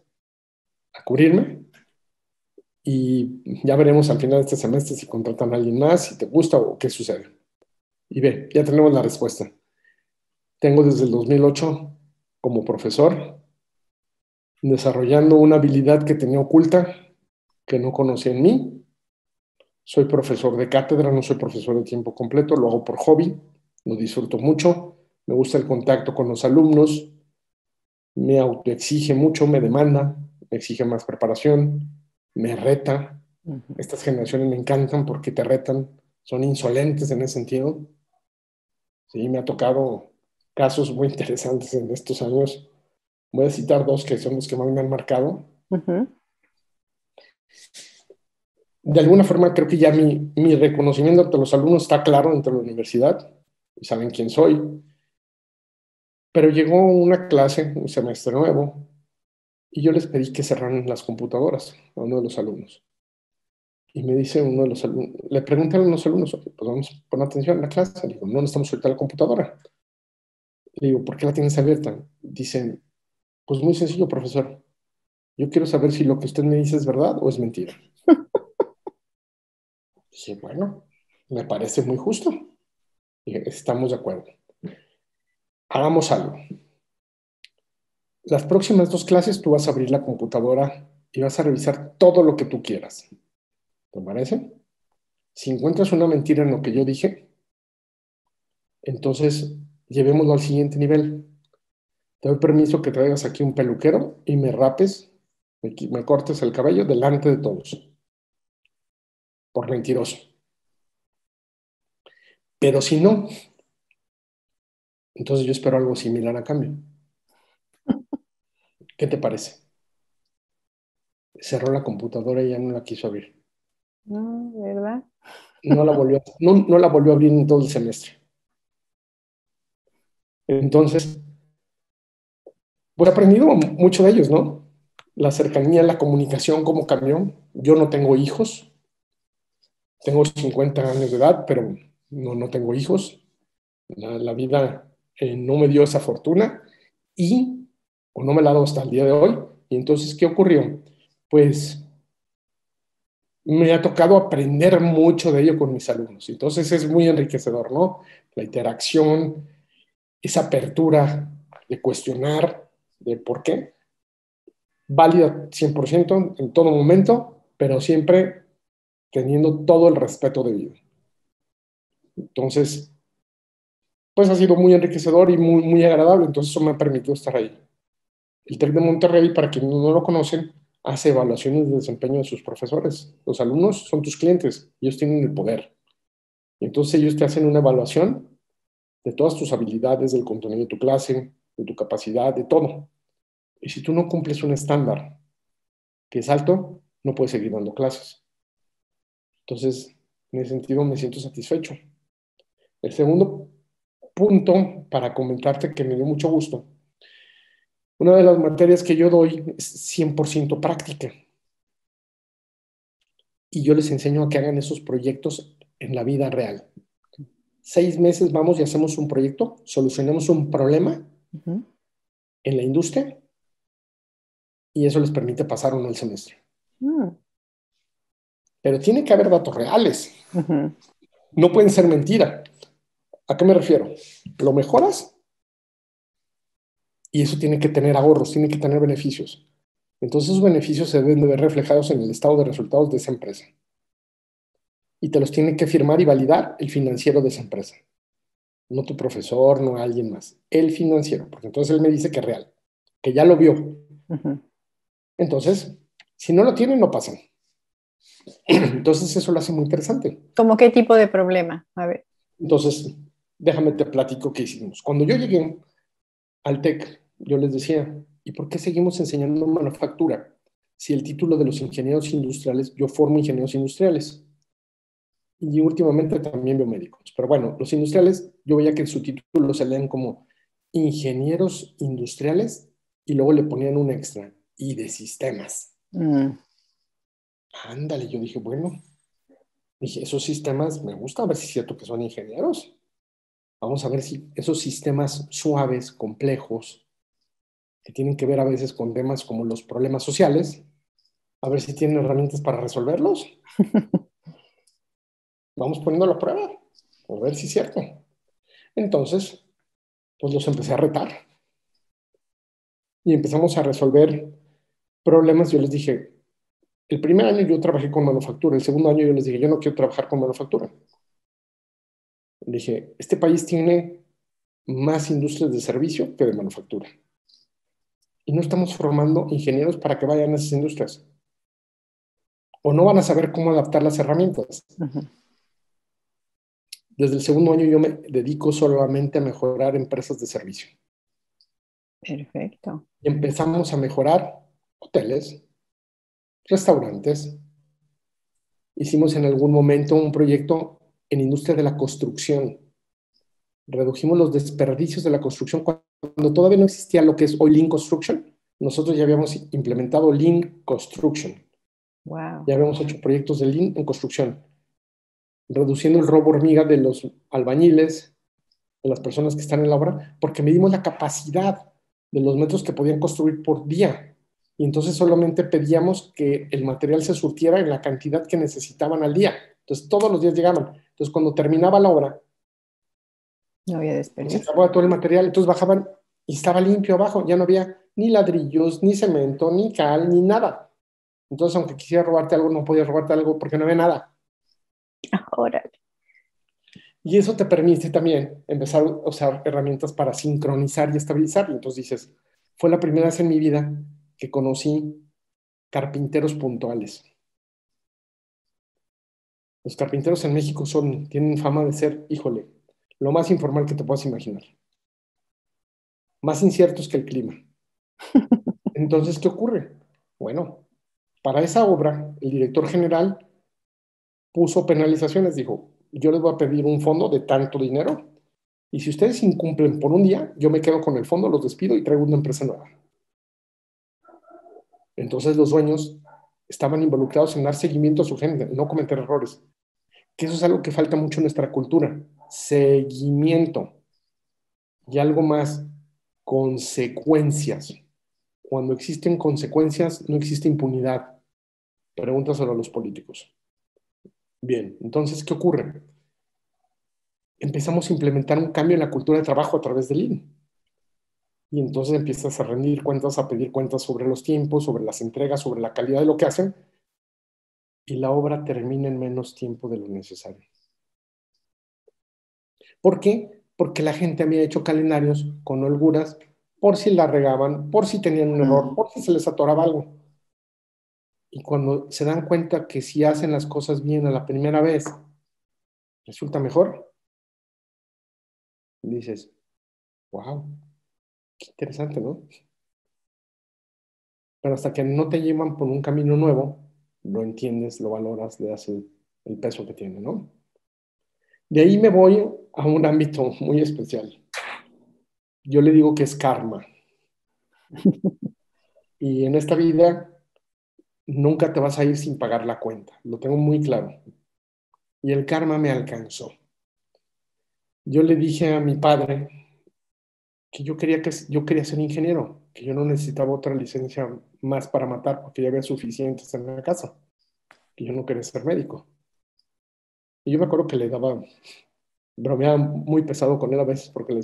a cubrirme y ya veremos al final de este semestre si contratan a alguien más, si te gusta o qué sucede. Y ve, ya tenemos la respuesta. Tengo desde el 2008 como profesor desarrollando una habilidad que tenía oculta, que no conocía en mí. Soy profesor de cátedra, no soy profesor de tiempo completo, lo hago por hobby, lo disfruto mucho, me gusta el contacto con los alumnos, me autoexige mucho, me demanda, me exige más preparación, me reta. Estas generaciones me encantan porque te retan, son insolentes en ese sentido. Sí, me ha tocado casos muy interesantes en estos años. Voy a citar 2 que son los que más me han marcado. De alguna forma creo que ya mi reconocimiento ante los alumnos está claro dentro de la universidad y saben quién soy. Pero llegó una clase, un semestre nuevo, y yo les pedí que cerraran las computadoras a uno de los alumnos. Y me dice uno de los alumnos, le preguntan a los alumnos, pues vamos a poner atención en la clase. Le digo, no necesitamos ahorita la computadora. Le digo, ¿por qué la tienes abierta? Dicen, pues muy sencillo, profesor. Yo quiero saber si lo que usted me dice es verdad o es mentira. Dije, bueno, me parece muy justo. Dije, estamos de acuerdo. Hagamos algo. Las próximas 2 clases tú vas a abrir la computadora y vas a revisar todo lo que tú quieras. ¿Te parece? Si encuentras una mentira en lo que yo dije, entonces llevémoslo al siguiente nivel. Te doy permiso que traigas aquí un peluquero y me rapes, me cortes el cabello delante de todos, por mentiroso. Pero si no, entonces yo espero algo similar a cambio. ¿Qué te parece? Cerró la computadora y ya no la quiso abrir. No, ¿verdad? No la volvió a abrir en todo el semestre. Entonces, pues he aprendido mucho de ellos, ¿no? La cercanía, la comunicación, cómo cambió. Yo no tengo hijos, tengo 50 años de edad, pero no tengo hijos. La vida no me dio esa fortuna o no me la ha dado hasta el día de hoy. Y entonces, ¿qué ocurrió? Pues me ha tocado aprender mucho de ello con mis alumnos. Entonces es muy enriquecedor, ¿no? La interacción, esa apertura de cuestionar, de por qué, válida 100% en todo momento, pero siempre teniendo todo el respeto debido. Entonces, pues ha sido muy enriquecedor y muy agradable, entonces eso me ha permitido estar ahí. El TEC de Monterrey, para quienes no lo conocen, hace evaluaciones de desempeño de sus profesores. Los alumnos son tus clientes, ellos tienen el poder. Y entonces ellos te hacen una evaluación de todas tus habilidades, del contenido de tu clase, de tu capacidad, de todo. Y si tú no cumples un estándar que es alto, no puedes seguir dando clases. Entonces, en ese sentido me siento satisfecho. El segundo punto para comentarte que me dio mucho gusto. Una de las materias que yo doy es 100% práctica. Y yo les enseño a que hagan esos proyectos en la vida real. 6 meses vamos y hacemos un proyecto, solucionamos un problema en la industria y eso les permite pasar o no el semestre. Pero tiene que haber datos reales. No pueden ser mentira. ¿A qué me refiero? Lo mejoras y eso tiene que tener ahorros, tiene que tener beneficios. Entonces esos beneficios se deben de ver reflejados en el estado de resultados de esa empresa. Y te los tiene que firmar y validar el financiero de esa empresa. No tu profesor, no alguien más. El financiero, porque entonces él me dice que es real, que ya lo vio. Entonces, si no lo tienen, no pasan. Entonces eso lo hace muy interesante. ¿Cómo qué tipo de problema? A ver. Entonces, déjame te platico qué hicimos. Cuando yo llegué al TEC, yo les decía, ¿y por qué seguimos enseñando manufactura? Si el título de los ingenieros industriales, yo formo ingenieros industriales. Y últimamente también biomédicos. Pero bueno, los industriales, yo veía que en su título se leen como ingenieros industriales y luego le ponían un extra, y de sistemas. Ándale, yo dije, bueno, dije, esos sistemas me gusta, a ver si es cierto que son ingenieros. Vamos a ver si esos sistemas suaves, complejos, que tienen que ver a veces con temas como los problemas sociales, a ver si tienen herramientas para resolverlos. Vamos poniéndolo a prueba, a ver si es cierto. Entonces, pues los empecé a retar y empezamos a resolver problemas. Yo les dije, el primer año yo trabajé con manufactura, el segundo año yo les dije, yo no quiero trabajar con manufactura. Dije, este país tiene más industrias de servicio que de manufactura. Y no estamos formando ingenieros para que vayan a esas industrias. O no van a saber cómo adaptar las herramientas. Desde el segundo año yo me dedico solamente a mejorar empresas de servicio. Perfecto. Y empezamos a mejorar hoteles, restaurantes. Hicimos en algún momento un proyecto en industria de la construcción. Redujimos los desperdicios de la construcción cuando todavía no existía lo que es hoy Lean Construction. Nosotros ya habíamos implementado Lean Construction. Wow. Ya habíamos hecho proyectos de Lean en construcción, reduciendo el robo hormiga de los albañiles, de las personas que están en la obra, porque medimos la capacidad de los metros que podían construir por día. Y entonces solamente pedíamos que el material se surtiera en la cantidad que necesitaban al día. Entonces todos los días llegaban. Entonces cuando terminaba la obra, no había se desperdicio. acababa todo el material, entonces bajaban y estaba limpio abajo. Ya no había ni ladrillos, ni cemento, ni cal, ni nada. Entonces, aunque quisiera robarte algo, no podías robarte algo porque no había nada. Órale. Y eso te permite también empezar a usar herramientas para sincronizar y estabilizar. Y entonces dices, fue la primera vez en mi vida que conocí carpinteros puntuales. Los carpinteros en México tienen fama de ser, híjole, lo más informal que te puedas imaginar. Más inciertos que el clima. Entonces, ¿qué ocurre? Bueno, para esa obra, el director general puso penalizaciones, dijo, yo les voy a pedir un fondo de tanto dinero y si ustedes incumplen por un día, yo me quedo con el fondo, los despido y traigo una empresa nueva. Entonces los dueños estaban involucrados en dar seguimiento a su gente, no cometer errores. Que eso es algo que falta mucho en nuestra cultura. Seguimiento. Y algo más, consecuencias. Cuando existen consecuencias, no existe impunidad. Pregúntaselo a los políticos. Bien, entonces, ¿qué ocurre? Empezamos a implementar un cambio en la cultura de trabajo a través del Lean. Y entonces empiezas a rendir cuentas, a pedir cuentas sobre los tiempos, sobre las entregas, sobre la calidad de lo que hacen, y la obra termina en menos tiempo de lo necesario. ¿Por qué? Porque la gente había hecho calendarios con holguras por si la regaban, por si tenían un error, por si se les atoraba algo. Y cuando se dan cuenta que si hacen las cosas bien a la primera vez, resulta mejor, dices, wow, qué interesante, ¿no? Pero hasta que no te llevan por un camino nuevo, lo entiendes, lo valoras, le das el peso que tiene, ¿no? De ahí me voy a un ámbito muy especial. Yo le digo que es karma. Y en esta vida nunca te vas a ir sin pagar la cuenta. Lo tengo muy claro. Y el karma me alcanzó. Yo le dije a mi padre que yo quería ser ingeniero, que yo no necesitaba otra licencia más para matar porque ya había suficientes en la casa, que yo no quería ser médico. Y yo me acuerdo que bromeaba muy pesado con él a veces porque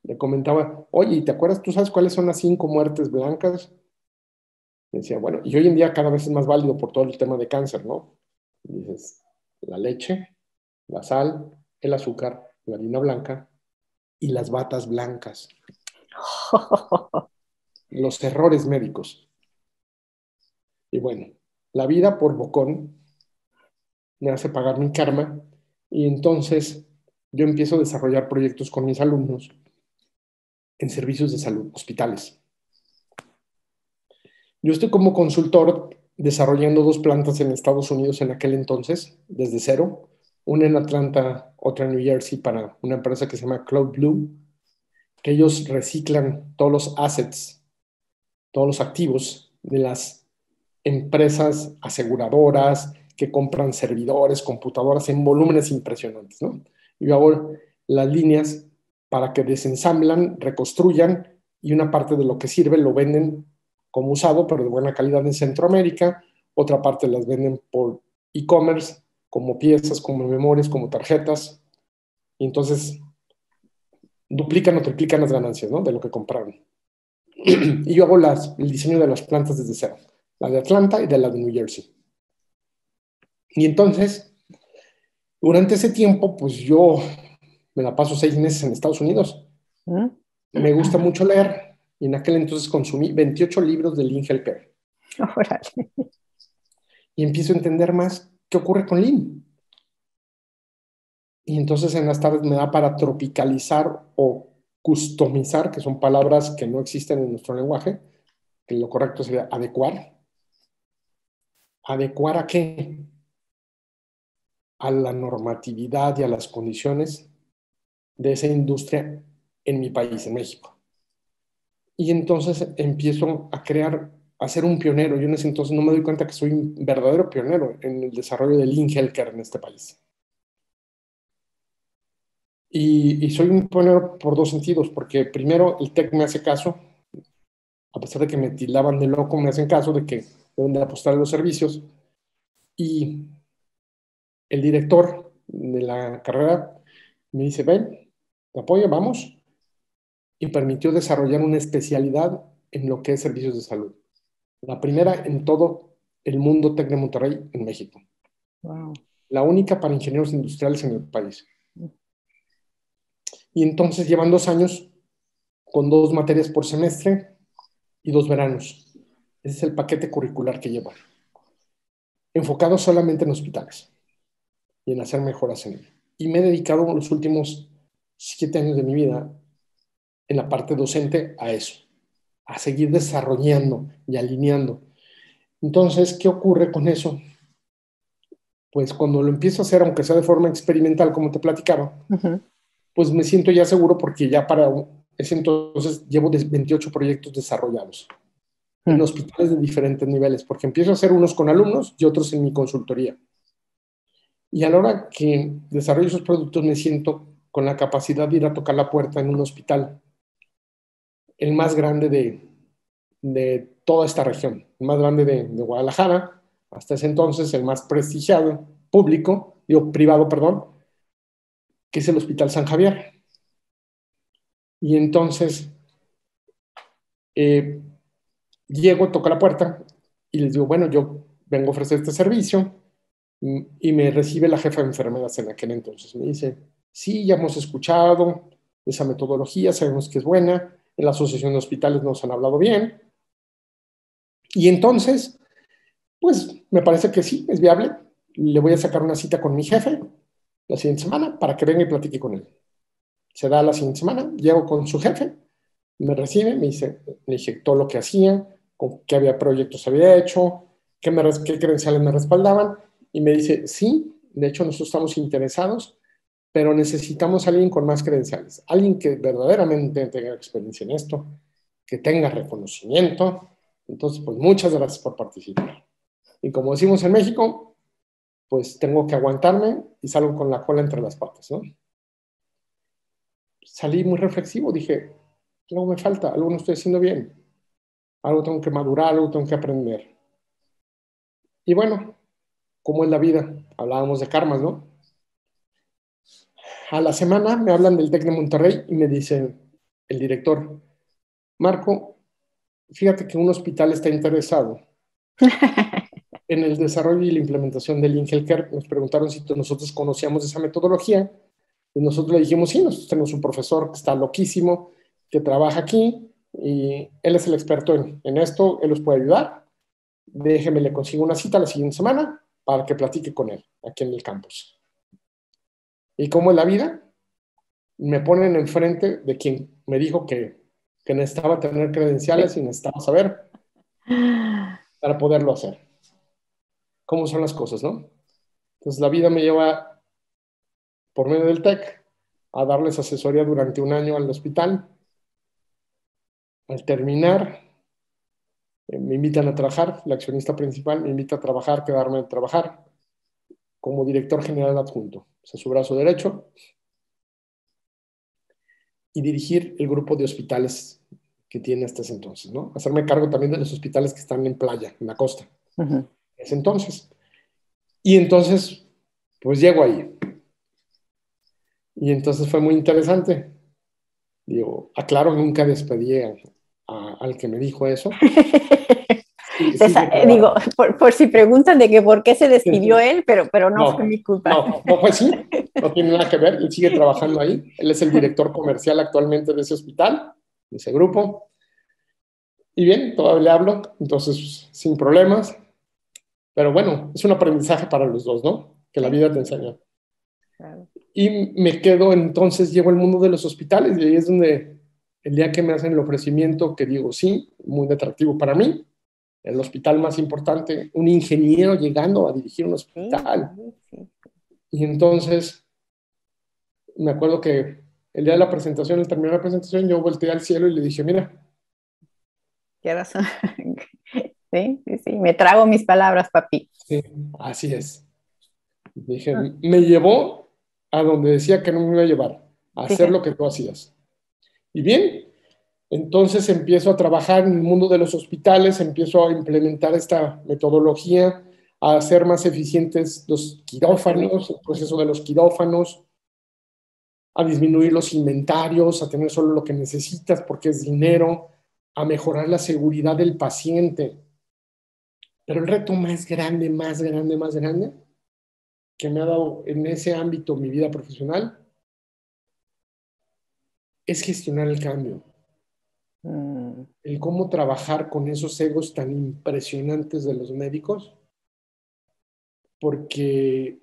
le comentaba, oye, ¿te acuerdas? ¿Tú sabes cuáles son las 5 muertes blancas? Me decía, bueno, y hoy en día cada vez es más válido por todo el tema de cáncer, ¿no? Y dices, la leche, la sal, el azúcar, la harina blanca y las batas blancas, los errores médicos. Y bueno, la vida por bocón me hace pagar mi karma y entonces yo empiezo a desarrollar proyectos con mis alumnos en servicios de salud, hospitales. Yo estoy como consultor desarrollando 2 plantas en Estados Unidos en aquel entonces, desde cero, una en Atlanta, otra en New Jersey para una empresa que se llama Cloud Blue, que ellos reciclan todos los assets, todos los activos de las empresas aseguradoras que compran servidores, computadoras en volúmenes impresionantes, ¿no? Yo hago las líneas para que desensamblan, reconstruyan y una parte de lo que sirve lo venden como usado, pero de buena calidad en Centroamérica, otra parte las venden por e-commerce, como piezas, como memorias, como tarjetas, y entonces duplican o triplican las ganancias, ¿no? De lo que compraron. Y yo hago el diseño de las plantas desde cero, la de Atlanta y de la de New Jersey. Y entonces, durante ese tiempo, pues yo me la paso 6 meses en Estados Unidos. Me gusta mucho leer y en aquel entonces consumí 28 libros de Lean Healthcare. Órale. Y empiezo a entender más qué ocurre con Lean. Y entonces en las tardes me da para tropicalizar o customizar, que son palabras que no existen en nuestro lenguaje, que lo correcto sería adecuar. ¿Adecuar a qué? A la normatividad y a las condiciones de esa industria en mi país, en México. Y entonces empiezo a ser un pionero. Yo en ese entonces no me doy cuenta que soy un verdadero pionero en el desarrollo del Lean Healthcare en este país. Y soy un pionero por 2 sentidos, porque primero el TEC me hace caso, a pesar de que me tildaban de loco, me hacen caso de que deben de apostar a los servicios. Y el director de la carrera me dice, ven, te apoyo, vamos. Y permitió desarrollar una especialidad en lo que es servicios de salud. La primera en todo el mundo TEC de Monterrey en México. Wow. la única para ingenieros industriales en el país. Y entonces llevan 2 años con 2 materias por semestre y 2 veranos. Ese es el paquete curricular que llevan, enfocado solamente en hospitales y en hacer mejoras en él. Y me he dedicado los últimos 7 años de mi vida en la parte docente a eso, a seguir desarrollando y alineando. Entonces, ¿qué ocurre con eso? Pues cuando lo empiezo a hacer, aunque sea de forma experimental, como te platicaba, pues me siento ya seguro porque ya para ese entonces llevo 28 proyectos desarrollados en hospitales de diferentes niveles, porque empiezo a hacer unos con alumnos y otros en mi consultoría. Y a la hora que desarrollo esos productos me siento con la capacidad de ir a tocar la puerta en un hospital, el más grande de toda esta región, el más grande de Guadalajara, hasta ese entonces el más prestigiado, privado, perdón, que es el Hospital San Javier. Y entonces llego, toco la puerta y les digo, bueno, yo vengo a ofrecer este servicio, y me recibe la jefa de enfermeras en aquel entonces. Me dice, sí, ya hemos escuchado esa metodología, sabemos que es buena, en la Asociación de Hospitales nos han hablado bien, y entonces, pues me parece que sí, es viable. Le voy a sacar una cita con mi jefe la siguiente semana para que venga y platique con él. Se da la siguiente semana, llego con su jefe, me recibe, me dije todo lo que hacía, con qué proyectos había hecho, qué credenciales me respaldaban, y me dice, sí, de hecho nosotros estamos interesados, pero necesitamos a alguien con más credenciales, alguien que verdaderamente tenga experiencia en esto, que tenga reconocimiento. Entonces, pues muchas gracias por participar. Y como decimos en México, pues tengo que aguantarme y salgo con la cola entre las patas, ¿no? Salí muy reflexivo, dije, algo me falta, algo no estoy haciendo bien, algo tengo que madurar, algo tengo que aprender. Y bueno, ¿cómo es la vida? Hablábamos de karmas, ¿no? A la semana me hablan del TEC de Monterrey y me dice el director, Marco, fíjate que un hospital está interesado en el desarrollo y la implementación del InHealthcare. Nos preguntaron si nosotros conocíamos esa metodología y nosotros le dijimos, sí, nosotros tenemos un profesor que está loquísimo, que trabaja aquí y él es el experto en esto, él los puede ayudar. Déjeme, le consigo una cita la siguiente semana para que platique con él aquí en el campus. ¿Y cómo es la vida? Me ponen enfrente de quien me dijo que necesitaba tener credenciales y necesitaba saber para poderlo hacer. ¿Cómo son las cosas, no? Entonces la vida me lleva por medio del TEC a darles asesoría durante un año al hospital. Al terminar, me invitan a trabajar, la accionista principal me invita a trabajar, quedarme a trabajar como director general adjunto, o sea, su brazo derecho, y dirigir el grupo de hospitales que tiene hasta ese entonces, ¿no? Hacerme cargo también de los hospitales que están en playa, en la costa. Ese entonces. Y entonces, pues llego ahí. Y entonces fue muy interesante. Digo, aclaro, nunca despedí al que me dijo eso. Sí, Digo, por si preguntan de que por qué se despidió él, pero no fue no, mi culpa. no fue así. No tiene nada que ver. Él sigue trabajando ahí. Él es el director comercial actualmente de ese hospital, de ese grupo. Y bien, todavía le hablo, entonces sin problemas. Pero bueno, es un aprendizaje para los dos, ¿no? Que la vida te enseña. Claro. Y me quedo, entonces llego al mundo de los hospitales y ahí es donde el día que me hacen el ofrecimiento, que digo, sí, muy atractivo para mí, el hospital más importante, un ingeniero llegando a dirigir un hospital. Sí. Y entonces me acuerdo que el día de la presentación, al terminar la presentación, yo volteé al cielo y le dije, mira. Qué razón. Sí, me trago mis palabras, papi. Sí, así es. Dije, me llevó a donde decía que no me iba a llevar, a hacer lo que tú hacías. Y bien, entonces empiezo a trabajar en el mundo de los hospitales, empiezo a implementar esta metodología, a hacer más eficientes los quirófanos, el proceso de los quirófanos, a disminuir los inventarios, a tener solo lo que necesitas porque es dinero, a mejorar la seguridad del paciente. Pero el reto más grande que me ha dado en ese ámbito mi vida profesional es gestionar el cambio. El cómo trabajar con esos egos tan impresionantes de los médicos, porque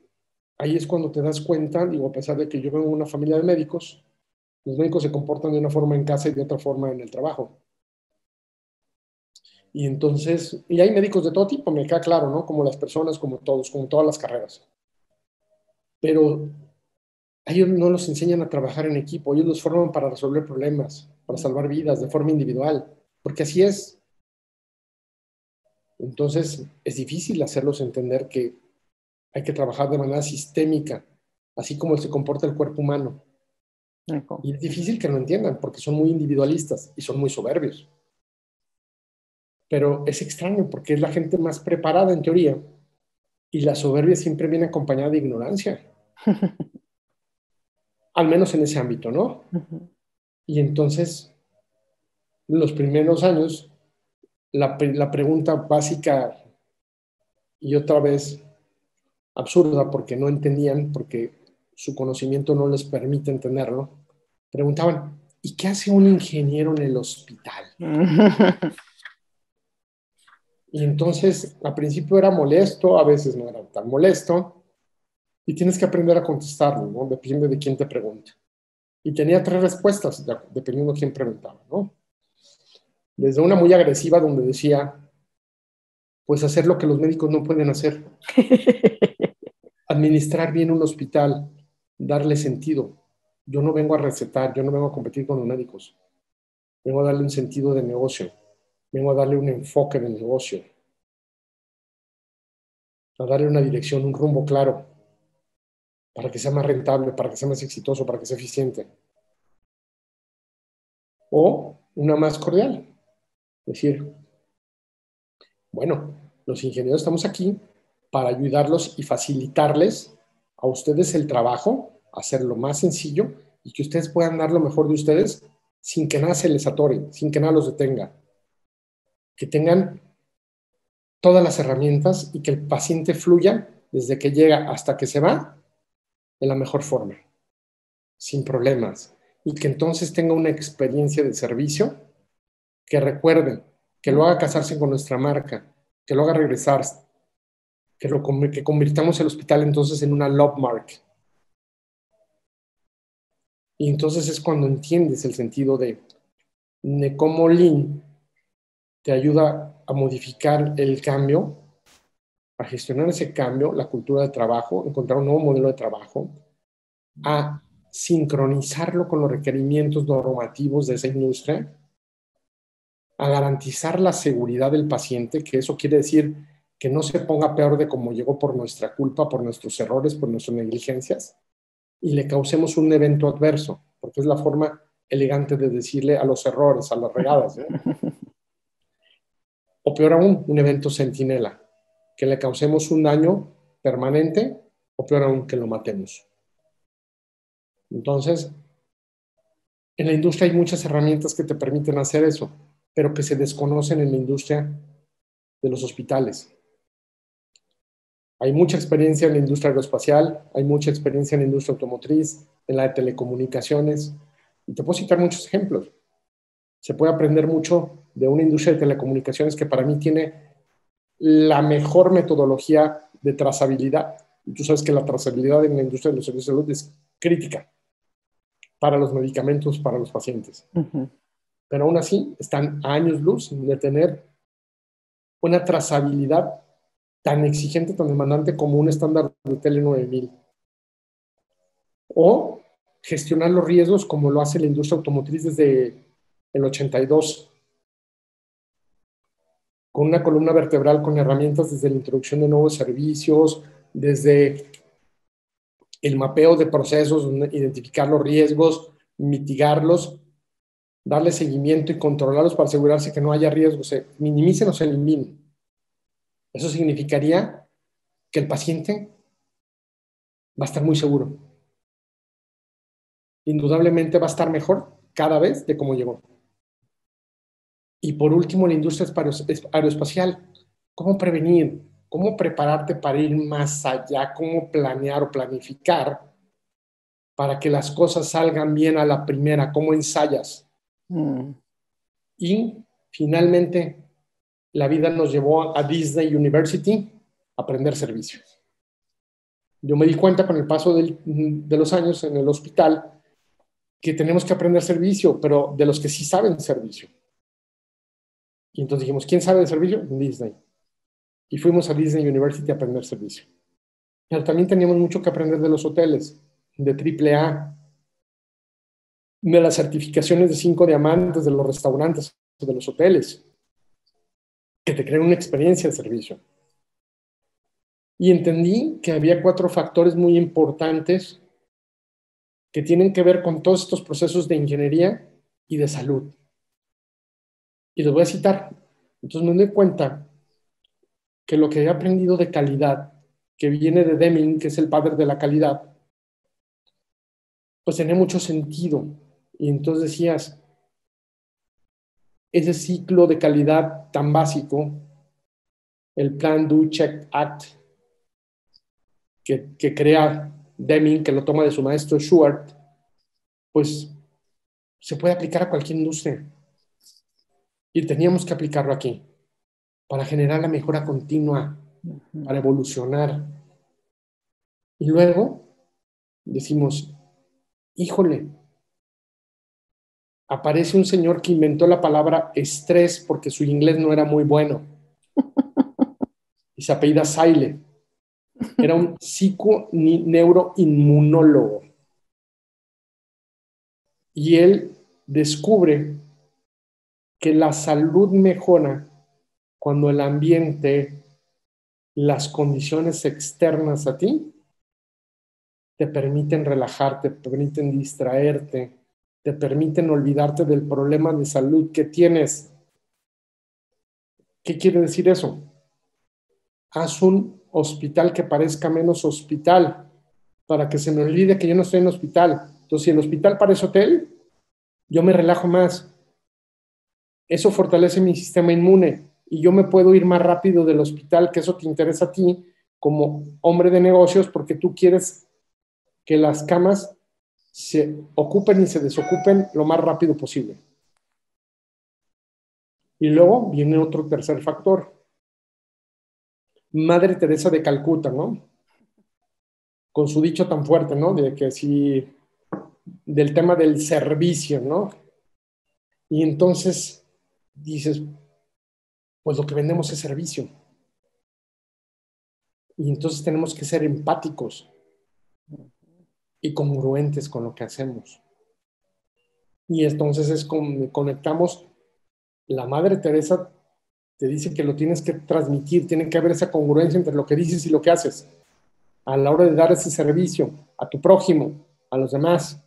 ahí es cuando te das cuenta, digo, a pesar de que yo vengo de una familia de médicos, los médicos se comportan de una forma en casa y de otra forma en el trabajo. Y entonces, y hay médicos de todo tipo, me queda claro, ¿no? Como las personas, como todos, como todas las carreras. Pero a ellos no los enseñan a trabajar en equipo, ellos los forman para resolver problemas, para salvar vidas de forma individual, porque así es. Entonces, es difícil hacerlos entender que hay que trabajar de manera sistémica, así como se comporta el cuerpo humano. Y es difícil que lo entiendan, porque son muy individualistas y son muy soberbios. Pero es extraño, porque es la gente más preparada en teoría, y la soberbia siempre viene acompañada de ignorancia. Al menos en ese ámbito, ¿no? Y entonces, en los primeros años, la pregunta básica, y otra vez absurda, porque no entendían, porque su conocimiento no les permite entenderlo, preguntaban, ¿y qué hace un ingeniero en el hospital? Y entonces, al principio era molesto, a veces no era tan molesto, y tienes que aprender a contestarlo, ¿no? Depende de quién te pregunte. Y tenía tres respuestas, dependiendo de quién preguntaba, ¿no? Desde una muy agresiva, donde decía, pues hacer lo que los médicos no pueden hacer. Administrar bien un hospital, darle sentido. Yo no vengo a recetar, yo no vengo a competir con los médicos. Vengo a darle un sentido de negocio. Vengo a darle un enfoque de negocio. A darle una dirección, un rumbo claro, para que sea más rentable, para que sea más exitoso, para que sea eficiente. O una más cordial. Es decir, bueno, los ingenieros estamos aquí para ayudarlos y facilitarles a ustedes el trabajo, hacerlo más sencillo y que ustedes puedan dar lo mejor de ustedes sin que nada se les atore, sin que nada los detenga. Que tengan todas las herramientas y que el paciente fluya desde que llega hasta que se va de la mejor forma, sin problemas. Y que entonces tenga una experiencia de servicio que recuerden, que lo haga casarse con nuestra marca, que lo haga regresar, que convirtamos el hospital entonces en una love mark. Y entonces es cuando entiendes el sentido de cómo Lean te ayuda a modificar el cambio, a gestionar ese cambio, la cultura de trabajo, encontrar un nuevo modelo de trabajo, a sincronizarlo con los requerimientos normativos de esa industria, a garantizar la seguridad del paciente, que eso quiere decir que no se ponga peor de como llegó por nuestra culpa, por nuestros errores, por nuestras negligencias, y le causemos un evento adverso, porque es la forma elegante de decirle a los errores, a las regadas, ¿no? O peor aún, un evento centinela, que le causemos un daño permanente, o peor aún, que lo matemos. Entonces, en la industria hay muchas herramientas que te permiten hacer eso, pero que se desconocen en la industria de los hospitales. Hay mucha experiencia en la industria aeroespacial, hay mucha experiencia en la industria automotriz, en la de telecomunicaciones, y te puedo citar muchos ejemplos. Se puede aprender mucho de una industria de telecomunicaciones que para mí tiene la mejor metodología de trazabilidad. Y tú sabes que la trazabilidad en la industria de los servicios de salud es crítica para los medicamentos, para los pacientes. Pero aún así están a años luz de tener una trazabilidad tan exigente, tan demandante como un estándar de Tele 9000. O gestionar los riesgos como lo hace la industria automotriz desde el 82, con una columna vertebral con herramientas desde la introducción de nuevos servicios, desde el mapeo de procesos, identificar los riesgos, mitigarlos, darle seguimiento y controlarlos para asegurarse que no haya riesgos, se minimicen o se eliminen. Eso significaría que el paciente va a estar muy seguro. Indudablemente va a estar mejor cada vez de cómo llegó. Y por último, la industria aeroespacial. ¿Cómo prevenir? cómo prepararte para ir más allá, cómo planear o planificar para que las cosas salgan bien a la primera, cómo ensayas. Y finalmente, la vida nos llevó a Disney University a aprender servicio. Yo me di cuenta con el paso de los años en el hospital que tenemos que aprender servicio, pero de los que sí saben servicio. Y entonces dijimos, ¿quién sabe de servicio? Disney. Y fuimos a Disney University a aprender servicio. Pero también teníamos mucho que aprender de los hoteles, de AAA, de las certificaciones de 5 diamantes, de los restaurantes, de los hoteles, que te crean una experiencia de servicio. Y entendí que había 4 factores muy importantes que tienen que ver con todos estos procesos de ingeniería y de salud. Y los voy a citar. Entonces me doy cuenta que lo que he aprendido de calidad, que viene de Deming, que es el padre de la calidad, pues tenía mucho sentido. Y entonces decías, ese ciclo de calidad tan básico, el Plan, Do, Check, Act, que crea Deming, que lo toma de su maestro Schubert, pues se puede aplicar a cualquier industria. Y teníamos que aplicarlo aquí para generar la mejora continua, para evolucionar. Y luego decimos, híjole, aparece un señor que inventó la palabra estrés porque su inglés no era muy bueno. Y se apellida Saile. Era un psico-neuroinmunólogo. Y él descubre que la salud mejora cuando el ambiente, las condiciones externas a ti, te permiten relajarte, te permiten distraerte, te permiten olvidarte del problema de salud que tienes. ¿Qué quiere decir eso? Haz un hospital que parezca menos hospital, para que se me olvide que yo no estoy en hospital. Entonces, si el hospital parece hotel, yo me relajo más. Eso fortalece mi sistema inmune y yo me puedo ir más rápido del hospital, que eso te interesa a ti como hombre de negocios, porque tú quieres que las camas se ocupen y se desocupen lo más rápido posible. Y luego viene otro tercer factor. Madre Teresa de Calcuta, ¿no? Con su dicho tan fuerte, ¿no? De que si, del tema del servicio, ¿no? Y entonces dices, pues lo que vendemos es servicio. Y entonces tenemos que ser empáticos y congruentes con lo que hacemos. Y entonces es como conectamos, la Madre Teresa te dice que lo tienes que transmitir, tiene que haber esa congruencia entre lo que dices y lo que haces a la hora de dar ese servicio a tu prójimo, a los demás.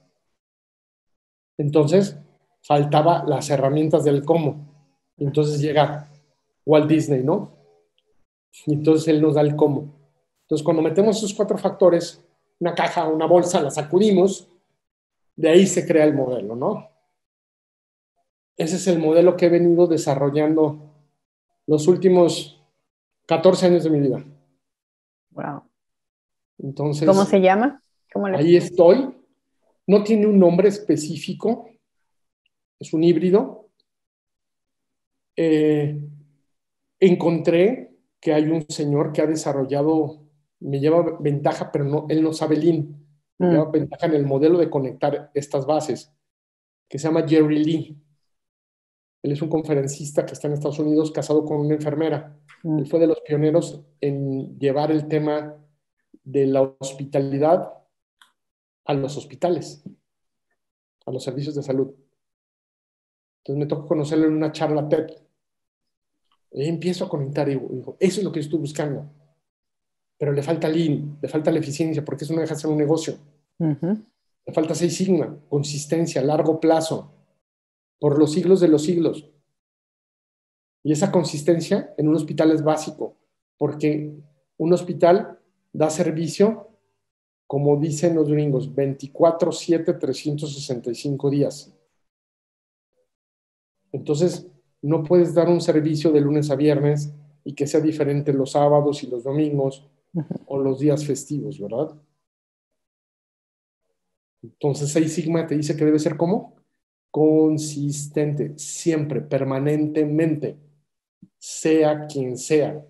Entonces, faltaba las herramientas del cómo. Entonces llega Walt Disney, ¿no? Y entonces él nos da el cómo. Entonces, cuando metemos esos 4 factores, una caja, una bolsa, la sacudimos, de ahí se crea el modelo, ¿no? Ese es el modelo que he venido desarrollando los últimos 14 años de mi vida. Wow. Entonces, ¿Cómo se llama? Ahí estoy. No tiene un nombre específico, es un híbrido. Encontré que hay un señor que ha desarrollado, me lleva ventaja, pero no, él no sabe Lean, me lleva ventaja en el modelo de conectar estas bases, que se llama Jerry Lee. Él es un conferencista que está en Estados Unidos casado con una enfermera. Él fue de los pioneros en llevar el tema de la hospitalidad a los hospitales, a los servicios de salud. Entonces me tocó conocerlo en una charla TED. Y empiezo a conectar y digo, eso es lo que yo estoy buscando. Pero le falta lean, le falta la eficiencia, porque eso no deja de ser un negocio. Le falta 6 sigma, consistencia, largo plazo, por los siglos de los siglos. Y esa consistencia en un hospital es básico, porque un hospital da servicio, como dicen los gringos, 24/7, 365 días. Entonces, no puedes dar un servicio de lunes a viernes y que sea diferente los sábados y los domingos Ujú. o los días festivos, ¿verdad? Entonces, Seis Sigma te dice que debe ser ¿cómo? Consistente, siempre, permanentemente, sea quien sea.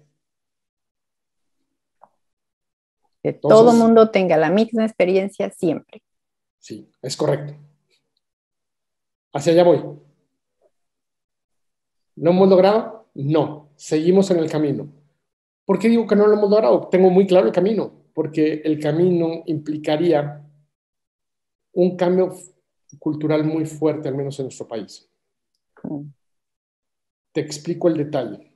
Que todo Entonces, mundo tenga la misma experiencia siempre. sí, es correcto. Hacia allá voy. ¿Lo hemos logrado? No, seguimos en el camino. ¿Por qué digo que no lo hemos logrado? Tengo muy claro el camino, porque el camino implicaría un cambio cultural muy fuerte, al menos en nuestro país. Mm. Te explico el detalle.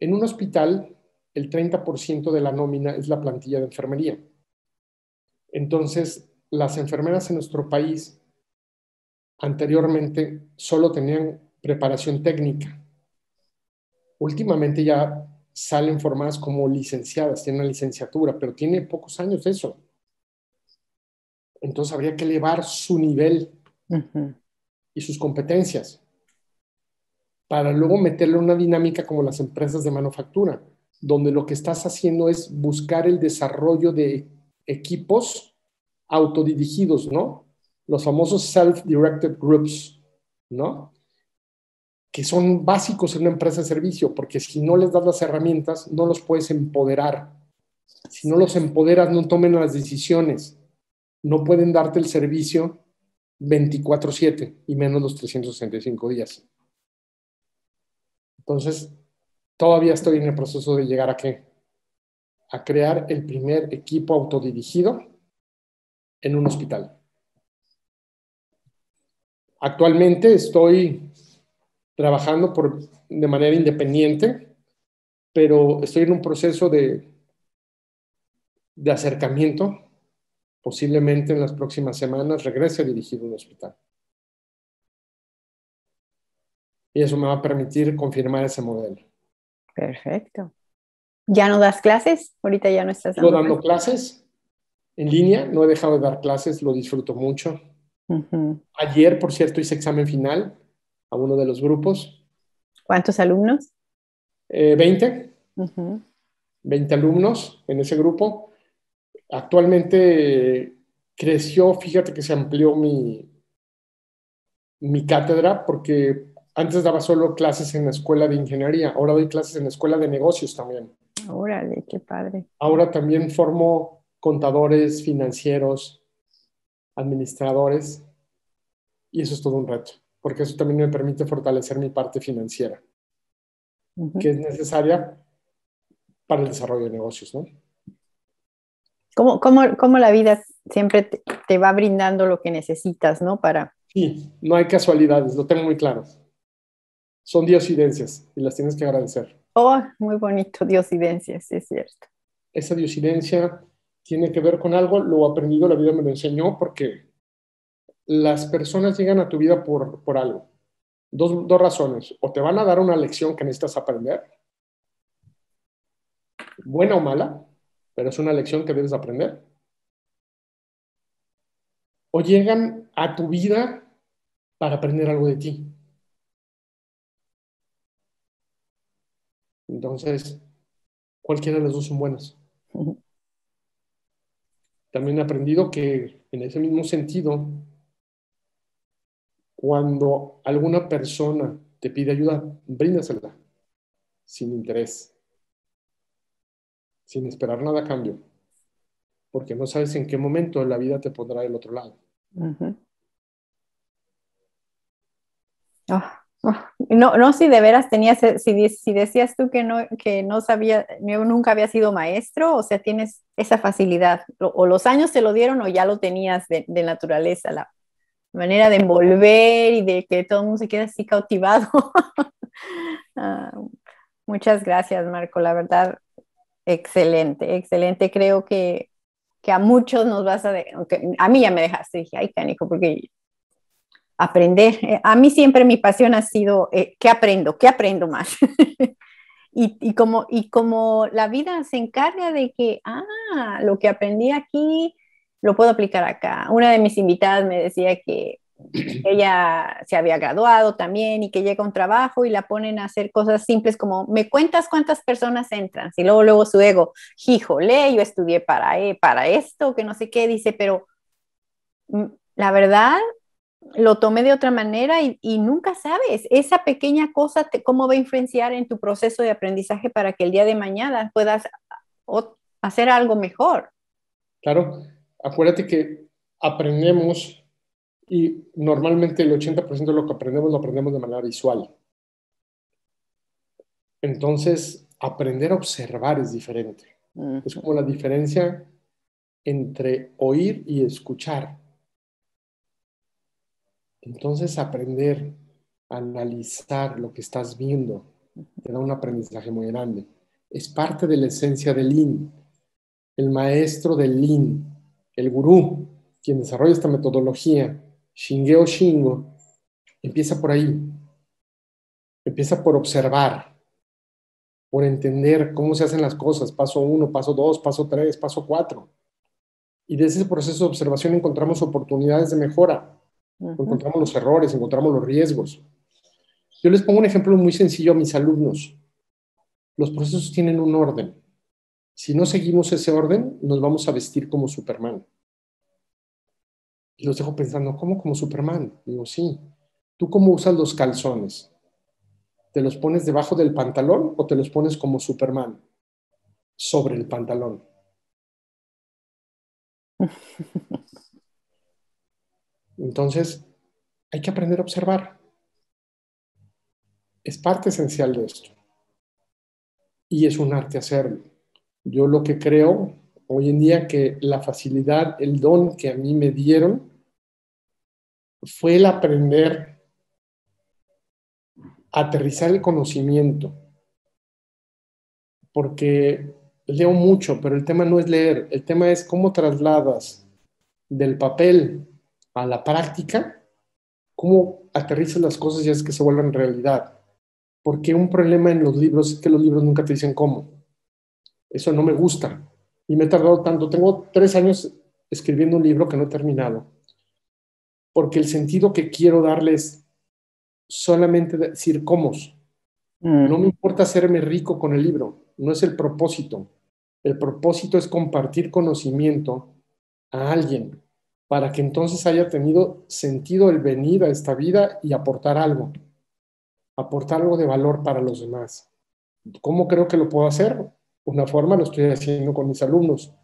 En un hospital, el 30% de la nómina es la plantilla de enfermería. Entonces, las enfermeras en nuestro país anteriormente solo tenían preparación técnica. Últimamente ya salen formadas como licenciadas, tienen una licenciatura, pero tiene pocos años de eso. Entonces habría que elevar su nivel Ujú. y sus competencias para luego meterle una dinámica como las empresas de manufactura, donde lo que estás haciendo es buscar el desarrollo de equipos autodirigidos, ¿no? Los famosos self-directed groups, ¿no? Que son básicos en una empresa de servicio, porque si no les das las herramientas, no los puedes empoderar. Si no los empoderas, no tomen las decisiones. No pueden darte el servicio 24/7 y menos los 365 días. Entonces, todavía estoy en el proceso de llegar a qué? A crear el primer equipo autodirigido en un hospital. Actualmente estoy trabajando de manera independiente, pero estoy en un proceso de acercamiento. Posiblemente en las próximas semanas regrese a dirigir un hospital. Y eso me va a permitir confirmar ese modelo. Perfecto. ¿Ya no das clases? Ahorita ya no estás Sigo dando dando clases. clases en línea, no he dejado de dar clases, lo disfruto mucho. Ujú. Ayer, por cierto, hice examen final a uno de los grupos. ¿Cuántos alumnos? 20, Ujú. 20 alumnos en ese grupo. Actualmente creció, fíjate que se amplió mi cátedra porque antes daba solo clases en la escuela de ingeniería, ahora doy clases en la escuela de negocios también. Órale, qué padre. Ahora también formo contadores, financieros, administradores, y eso es todo un reto, porque eso también me permite fortalecer mi parte financiera, que Ujú. es necesaria para el desarrollo de negocios, ¿no? ¿Cómo la vida siempre te va brindando lo que necesitas, ¿no? Para, Sí, no hay casualidades, lo tengo muy claro. Son diosidencias y las tienes que agradecer. oh, muy bonito, diosidencias, es cierto. Esa diosidencia tiene que ver con algo, lo aprendido, la vida me lo enseñó, porque las personas llegan a tu vida por algo. Dos razones. O te van a dar una lección que necesitas aprender, buena o mala, pero es una lección que debes aprender. O llegan a tu vida para aprender algo de ti. Entonces, cualquiera de las dos son buenas. Ujú. También he aprendido que en ese mismo sentido, cuando alguna persona te pide ayuda, bríndasela sin interés, sin esperar nada a cambio, porque no sabes en qué momento la vida te pondrá del otro lado. Ujú. Ah, ah. No, no, si de veras tenías, si decías tú que no sabía, nunca había sido maestro, o sea, tienes esa facilidad, o los años te lo dieron o ya lo tenías de naturaleza, la manera de envolver y de que todo el mundo se quede así cautivado. Ah, muchas gracias, Marco, la verdad, excelente, excelente. Creo que a muchos nos vas a, aunque a mí ya me dejaste, dije, ay, canijo, porque aprender. A mí siempre mi pasión ha sido, ¿qué aprendo? ¿Qué aprendo más? Y como la vida se encarga de que, lo que aprendí aquí lo puedo aplicar acá. Una de mis invitadas me decía que ella se había graduado también y que llega a un trabajo y la ponen a hacer cosas simples como, ¿me cuentas cuántas personas entran? Y luego su ego, híjole, yo estudié para esto, que no sé qué, dice, pero la verdad lo tomé de otra manera y nunca sabes esa pequeña cosa cómo va a influenciar en tu proceso de aprendizaje para que el día de mañana puedas hacer algo mejor. Claro, acuérdate que aprendemos y normalmente el 80% de lo aprendemos de manera visual. Entonces, aprender a observar es diferente. Es como la diferencia entre oír y escuchar. Entonces, aprender a analizar lo que estás viendo te da un aprendizaje muy grande. Es parte de la esencia del Lean. El maestro del Lean, el gurú, quien desarrolla esta metodología, Shingeo Shingo, empieza por ahí. Empieza por observar, por entender cómo se hacen las cosas, paso 1, paso 2, paso 3, paso 4. Y desde ese proceso de observación encontramos oportunidades de mejora, encontramos los errores, encontramos los riesgos. Yo les pongo un ejemplo muy sencillo a mis alumnos. Los procesos tienen un orden. Si no seguimos ese orden, nos vamos a vestir como Superman. Y los dejo pensando, ¿cómo como Superman? Digo, sí. ¿Tú cómo usas los calzones? ¿Te los pones debajo del pantalón o te los pones como Superman? Sobre el pantalón. Entonces, hay que aprender a observar. Es parte esencial de esto. Y es un arte hacerlo. Yo lo que creo hoy en día que la facilidad, el don que a mí me dieron fue el aprender a aterrizar el conocimiento. Porque leo mucho, pero el tema no es leer, el tema es cómo trasladas del papel a la práctica, cómo aterrizas las cosas y haces que se vuelvan realidad. Porque un problema en los libros es que los libros nunca te dicen cómo. Eso no me gusta. Y me he tardado tanto. Tengo 3 años escribiendo un libro que no he terminado. Porque el sentido que quiero darle es solamente decir cómo. No me importa hacerme rico con el libro. No es el propósito. El propósito es compartir conocimiento a alguien para que entonces haya tenido sentido el venir a esta vida y aportar algo de valor para los demás. ¿Cómo creo que lo puedo hacer? Una forma lo estoy haciendo con mis alumnos,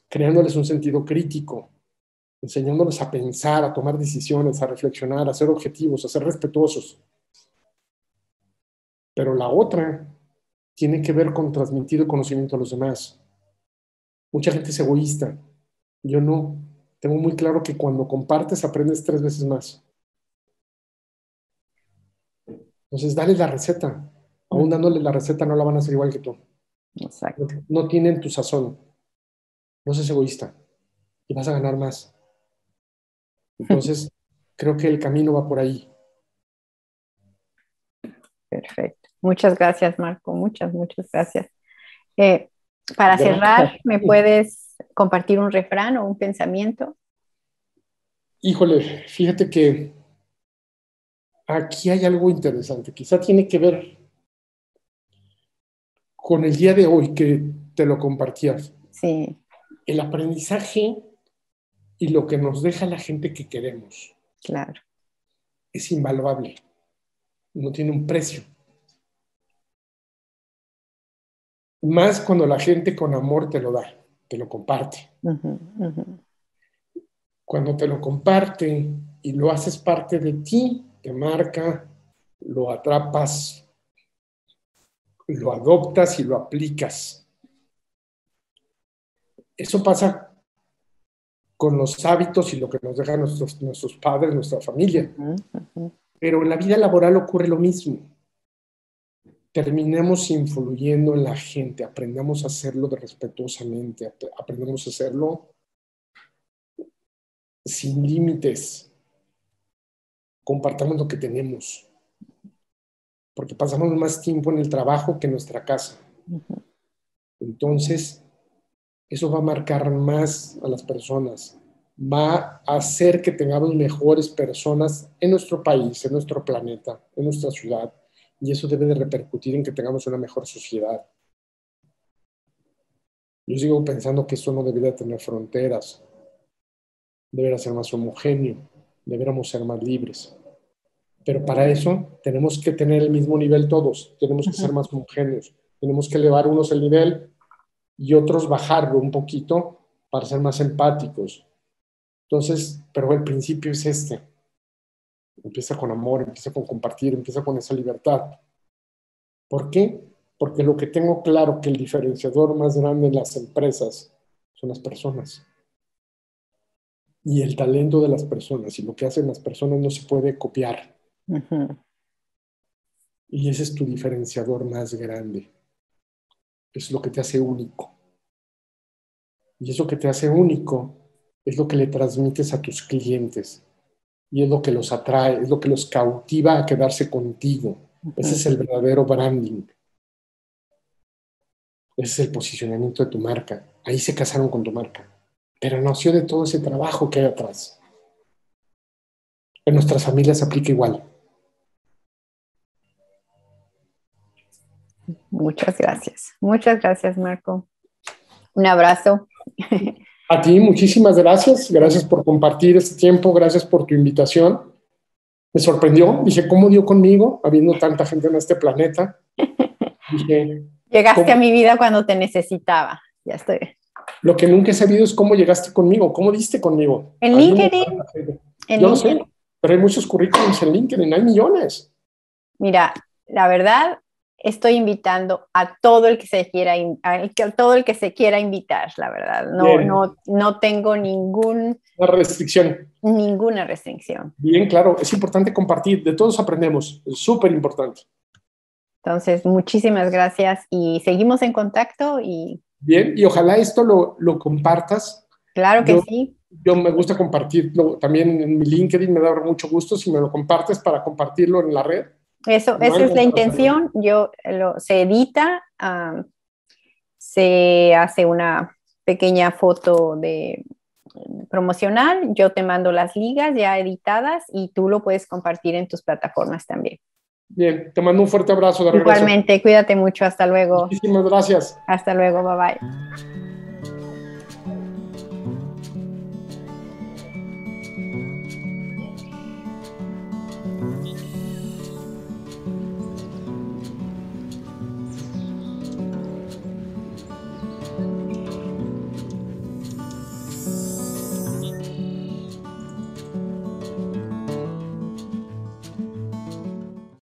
creándoles un sentido crítico, enseñándoles a pensar, a tomar decisiones, a reflexionar, a ser objetivos, a ser respetuosos. Pero la otra tiene que ver con transmitir el conocimiento a los demás. Mucha gente es egoísta. Yo no. Tengo muy claro que cuando compartes aprendes 3 veces más. Entonces, dale la receta. Aún dándole la receta no la van a hacer igual que tú. Exacto. No tienen tu sazón. No seas egoísta y vas a ganar más. Entonces, creo que el camino va por ahí. Perfecto. Muchas gracias, Marco. Muchas gracias. Para Gracias. cerrar, ¿me puedes compartir un refrán o un pensamiento? Híjole, fíjate que aquí hay algo interesante. Quizá tiene que ver con el día de hoy que te lo compartías. Sí, El aprendizaje y lo que nos deja la gente que queremos claro. es invaluable. No tiene un precio. Más cuando la gente con amor te lo da, te lo comparte. Cuando te lo comparte y lo haces parte de ti, te marca, lo atrapas, lo adoptas y lo aplicas. Eso pasa con los hábitos y lo que nos dejan nuestros padres, nuestra familia. Pero en la vida laboral ocurre lo mismo. Terminemos influyendo en la gente, aprendamos a hacerlo respetuosamente, aprendamos a hacerlo sin límites, compartamos lo que tenemos, porque pasamos más tiempo en el trabajo que en nuestra casa. Entonces, eso va a marcar más a las personas. va a hacer que tengamos mejores personas en nuestro país, en nuestro planeta, en nuestra ciudad, y eso debe de repercutir en que tengamos una mejor sociedad. Yo sigo pensando que esto no debería tener fronteras, debería ser más homogéneo, deberíamos ser más libres. Pero para eso tenemos que tener el mismo nivel todos, tenemos que ser más homogéneos, tenemos que elevar unos el nivel y otros bajarlo un poquito para ser más empáticos. Entonces, pero el principio es este. Empieza con amor, empieza con compartir, empieza con esa libertad. ¿Por qué? Porque lo que tengo claro que el diferenciador más grande en las empresas son las personas. Y el talento de las personas y lo que hacen las personas no se puede copiar. Y ese es tu diferenciador más grande. Es lo que te hace único. Y eso que te hace único es lo que le transmites a tus clientes. Y es lo que los atrae, es lo que los cautiva a quedarse contigo. Ese es el verdadero branding. Ese es el posicionamiento de tu marca. Ahí se casaron con tu marca. Pero nació de todo ese trabajo que hay atrás. En nuestras familias se aplica igual. Muchas gracias. Muchas gracias, Marco. Un abrazo. A ti, muchísimas gracias. Gracias por compartir este tiempo. Gracias por tu invitación. Me sorprendió. Dije, ¿cómo dio conmigo habiendo tanta gente en este planeta? Dije, llegaste a mi vida cuando te necesitaba. Ya estoy. Lo que nunca he sabido es cómo llegaste conmigo, cómo diste conmigo. En LinkedIn. Yo lo sé, pero hay muchos currículums en LinkedIn, hay millones. Mira, la verdad, estoy invitando a todo el que se quiera, todo el que se quiera invitar, la verdad. No tengo ninguna restricción. Ninguna restricción. Bien, claro, es importante compartir, de todos aprendemos, es súper importante. Entonces, muchísimas gracias y seguimos en contacto. Bien, y ojalá esto lo compartas. Claro que sí. Yo me gusta compartirlo también en mi LinkedIn, me da mucho gusto si me lo compartes para compartirlo en la red. Esa es la intención. Se edita, se hace una pequeña foto promocional, yo te mando las ligas ya editadas y tú lo puedes compartir en tus plataformas también. Bien, te mando un fuerte abrazo de regreso. Igualmente, cuídate mucho, hasta luego. Muchísimas gracias. Hasta luego, bye bye.